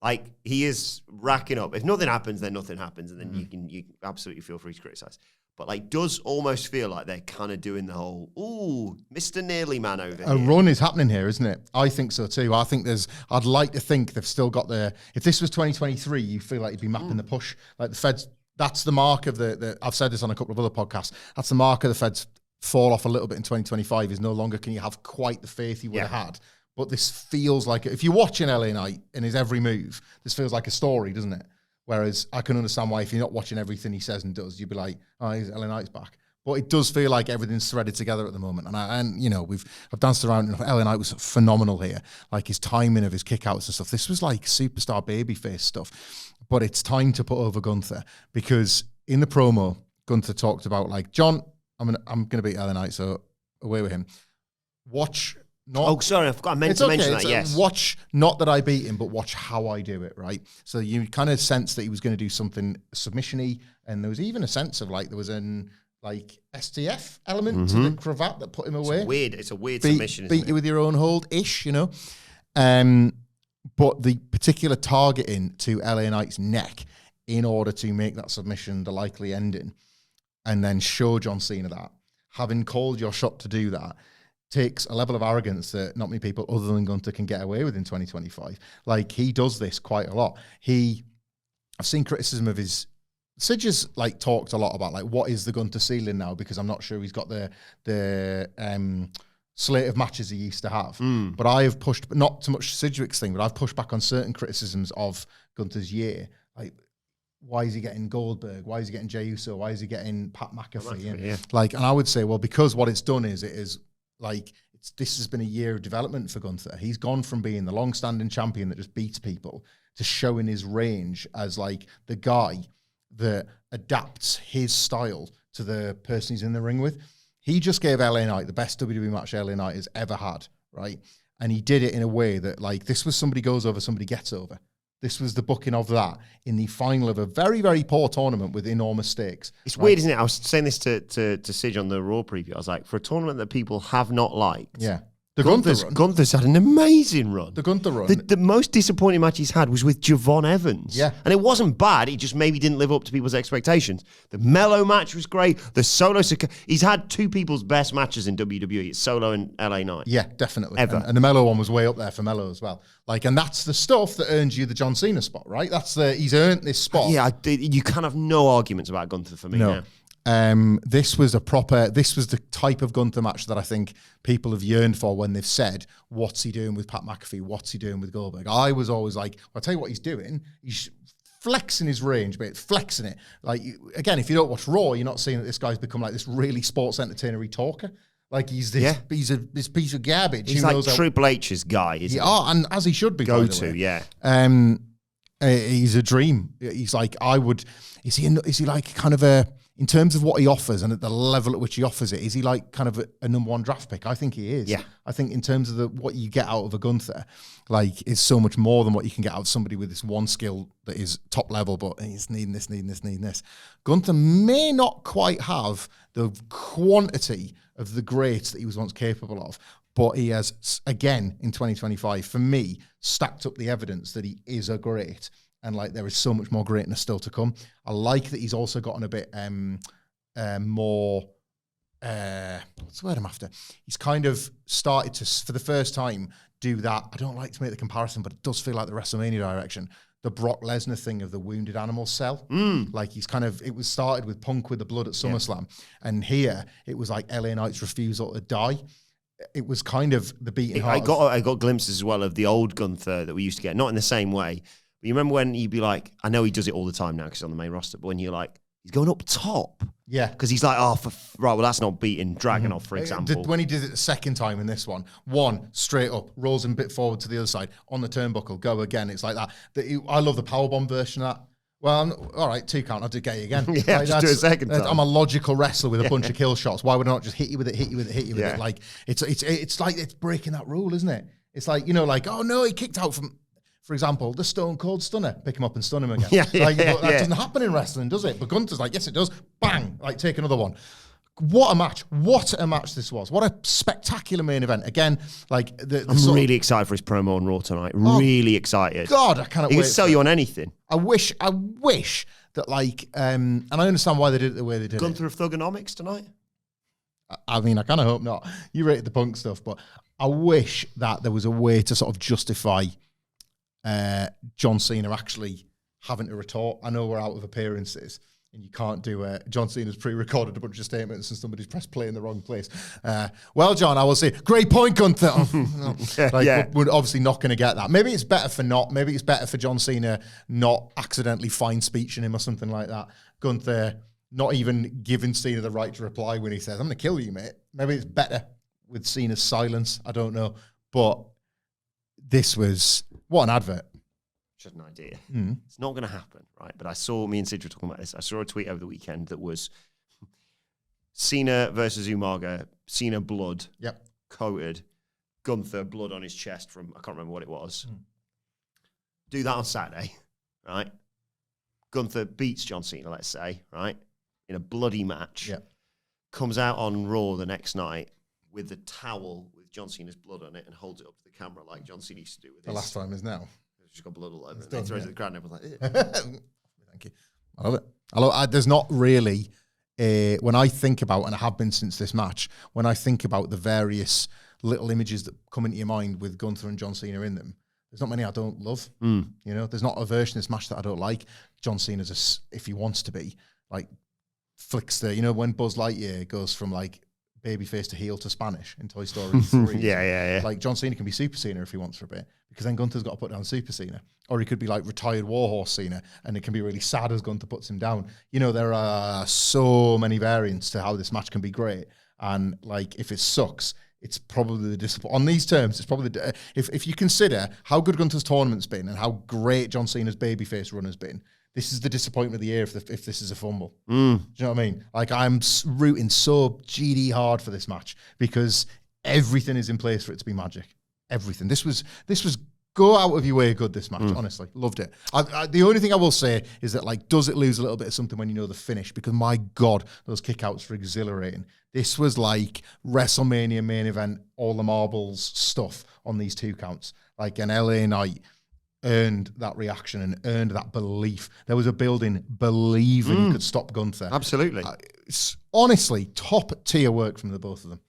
Like, he is racking up. If nothing happens, then nothing happens. And then you can absolutely feel free to criticize. But, like, does almost feel like they're kind of doing the whole, ooh, Mr. Nearly Man over here. A run is happening here, isn't it? I think so too. I'd like to think they've still got if this was 2023, you feel like you'd be mapping the push. Like the Feds, that's the mark of I've said this on a couple of other podcasts, that's the mark of the Feds fall off a little bit in 2025 is no longer can you have quite the faith you would have had. But this feels like, if you're watching LA Knight in his every move, this feels like a story, doesn't it? Whereas I can understand why if you're not watching everything he says and does, you'd be like, oh, LA Knight's back. But it does feel like everything's threaded together at the moment. And I've danced around, and LA Knight was phenomenal here. Like his timing of his kickouts and stuff. This was like superstar babyface stuff. But it's time to put over Gunther, because in the promo, Gunther talked about like, John, I'm gonna beat LA Knight, so away with him. Watch. Sorry, I forgot. I meant to mention that, yes. Watch, not that I beat him, but watch how I do it, right? So you kind of sense that he was going to do something submission-y, and there was even a sense of like, there was an like STF element to the cravat that put him away. It's a weird submission, isn't beat you with your own hold-ish, you know? But the particular targeting to LA Knight's neck in order to make that submission the likely ending, and then show John Cena that, having called your shot to do that, takes a level of arrogance that not many people other than Gunther can get away with in 2025. Like, he does this quite a lot. I've seen criticism of his... Sid has like talked a lot about like what is the Gunther ceiling now, because I'm not sure he's got the slate of matches he used to have. But I have pushed, but not so much Sidgwick's thing, but I've pushed back on certain criticisms of Gunther's year. Like, why is he getting Goldberg? Why is he getting Jey Uso? Why is he getting Pat McAfee? And I would say, well, because what it's done is this has been a year of development for Gunther. He's gone from being the long-standing champion that just beats people to showing his range as like the guy that adapts his style to the person he's in the ring with. He just gave LA Knight the best WWE match LA Knight has ever had, right? And he did it in a way that like, this was somebody goes over, somebody gets over. This was the booking of that in the final of a very, very poor tournament with enormous stakes. It's weird, isn't it? I was saying this to Sige on the Raw preview. I was like, for a tournament that people have not liked. Yeah. Gunther's had an amazing run. The Gunther run. The most disappointing match he's had was with Javon Evans. Yeah. And it wasn't bad. He just maybe didn't live up to people's expectations. The Mello match was great. The Solo... He's had two people's best matches in WWE. It's Solo and LA Knight. Yeah, definitely. Ever. And the Mello one was way up there for Mello as well. Like, and that's the stuff that earns you the John Cena spot, right? He's earned this spot. Yeah, you kind of have no arguments about Gunther for me now. This was the type of Gunther match that I think people have yearned for when they've said, what's he doing with Pat McAfee? What's he doing with Goldberg? I was always like, well, I'll tell you what he's doing. He's flexing his range, but flexing it. Like, again, if you don't watch Raw, you're not seeing that this guy's become like this really sports entertainer-y talker. Like, he's this piece of garbage. He's like Triple H's guy, isn't he? And as he should be, yeah. He's a dream. He's like, is he like kind of a... in terms of what he offers and at the level at which he offers it, is he like kind of a number one draft pick? I think he is. Yeah. I think in terms of what you get out of a Gunther, like, is so much more than what you can get out of somebody with this one skill that is top level, but he's needing this. Gunther may not quite have the quantity of the greats that he was once capable of, but he has, again, in 2025, for me, stacked up the evidence that he is a great. And like, there is so much more greatness still to come. I like that he's also gotten a bit more, what's the word I'm after? He's kind of started to, for the first time, do that. I don't like to make the comparison, but it does feel like the WrestleMania direction. The Brock Lesnar thing of the wounded animal cell. Like, he's kind of, it was started with Punk with the blood at SummerSlam. And here, it was like LA Knight's refusal to die. It was kind of the beating heart. I got glimpses as well of the old Gunther that we used to get, not in the same way. But you remember when you'd be like, I know he does it all the time now because he's on the main roster, but when you're like, he's going up top. Yeah. Because he's like, right, well, that's not beating Dragunov, for example. When he did it the second time in this one, straight up, rolls him a bit forward to the other side, on the turnbuckle, go again. It's like that. I love the powerbomb version of that. Well, all right, 2 count, I'll do gay again. Yeah, like, just do a second time. I'm a logical wrestler with a bunch of kill shots. Why would I not just hit you with it? Like, it's like, it's breaking that rule, isn't it? It's like, like, oh no, he kicked out from, for example, the Stone Cold Stunner. Pick him up and stun him again. That doesn't happen in wrestling, does it? But Gunther's like, yes, it does. Bang! Like, take another one. What a match. What a match this was. What a spectacular main event. Again, like... I'm really excited for his promo on Raw tonight. Really excited. God, I cannot wait. He could sell you on anything. I wish that, like... and I understand why they did it the way they did Gunther of Thugonomics tonight? I mean, I kind of hope not. You rated the Punk stuff, but I wish that there was a way to sort of justify John Cena actually having to retort. I know we're out of appearances, and you can't do John Cena's pre-recorded a bunch of statements and somebody's pressed play in the wrong place. Well, John, I will say, great point, Gunther. We're obviously not going to get that. Maybe it's better for John Cena not accidentally find speech in him or something like that. Gunther not even giving Cena the right to reply when he says, I'm going to kill you, mate. Maybe it's better with Cena's silence. I don't know. But this was, what an advert. Just an idea. It's not going to happen, right? But me and Sid were talking about this. I saw a tweet over the weekend that was Cena versus Umaga, Cena blood, coated, Gunther blood on his chest from, I can't remember what it was. Do that on Saturday, right? Gunther beats John Cena, let's say, right? In a bloody match. Comes out on Raw the next night with the towel with John Cena's blood on it and holds it up to the camera like John Cena used to do with his. The last time is now. Just got blood all over it. He throws it at the ground and everyone's like, Thank you. I love it. There's not really, when I think about, and I have been since this match, when I think about the various little images that come into your mind with Gunther and John Cena in them, there's not many I don't love. There's not a version of this match that I don't like. John Cena's, if he wants to be, like, flicks when Buzz Lightyear goes from, like, babyface to heel to Spanish in Toy Story 3. Yeah. Like, John Cena can be Super Cena if he wants for a bit, because then Gunther's got to put down Super Cena. Or he could be like retired Warhorse Cena, and it can be really sad as Gunther puts him down. There are so many variants to how this match can be great. And, like, if it sucks, it's probably the disappointment. On these terms, it's probably if you consider how good Gunther's tournament's been and how great John Cena's babyface run has been, this is the disappointment of the year if this is a fumble. Do you know what I mean? Like, I'm rooting so GD hard for this match because everything is in place for it to be magic. Everything. This was go out of your way good, this match, honestly. Loved it. The only thing I will say is that, like, does it lose a little bit of something when you know the finish? Because, my God, those kickouts were exhilarating. This was like WrestleMania main event, all the marbles stuff on these 2 counts. Like, an LA Knight earned that reaction and earned that belief. There was a building believing you could stop Gunther. Absolutely. It's honestly top tier work from the both of them.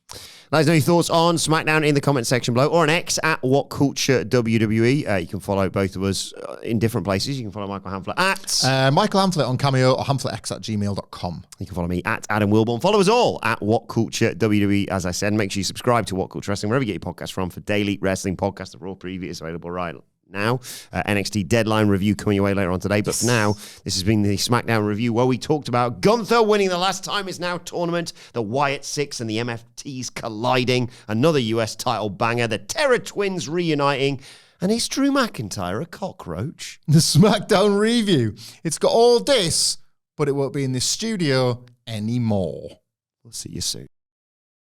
Let us know your thoughts on SmackDown in the comment section below, or on X at WhatCulture WWE. You can follow both of us in different places. You can follow Michael Hamflett at Michael Hamflett on Cameo, or hamflettx@gmail.com. You can follow me at Adam Wilbourn. Follow us all at WhatCulture WWE. As I said, make sure you subscribe to WhatCulture Wrestling wherever you get your podcasts from for daily wrestling podcasts. The Raw preview is available right now. NXT Deadline review coming your way later on today. But for now, this has been the SmackDown review where we talked about Gunther winning the Last Time Is Now tournament, the Wyatt Six and the MFTs colliding, another US title banger, the Terror Twins reuniting, and is Drew McIntyre a cockroach? The SmackDown review. It's got all this, but it won't be in this studio anymore. We'll see you soon.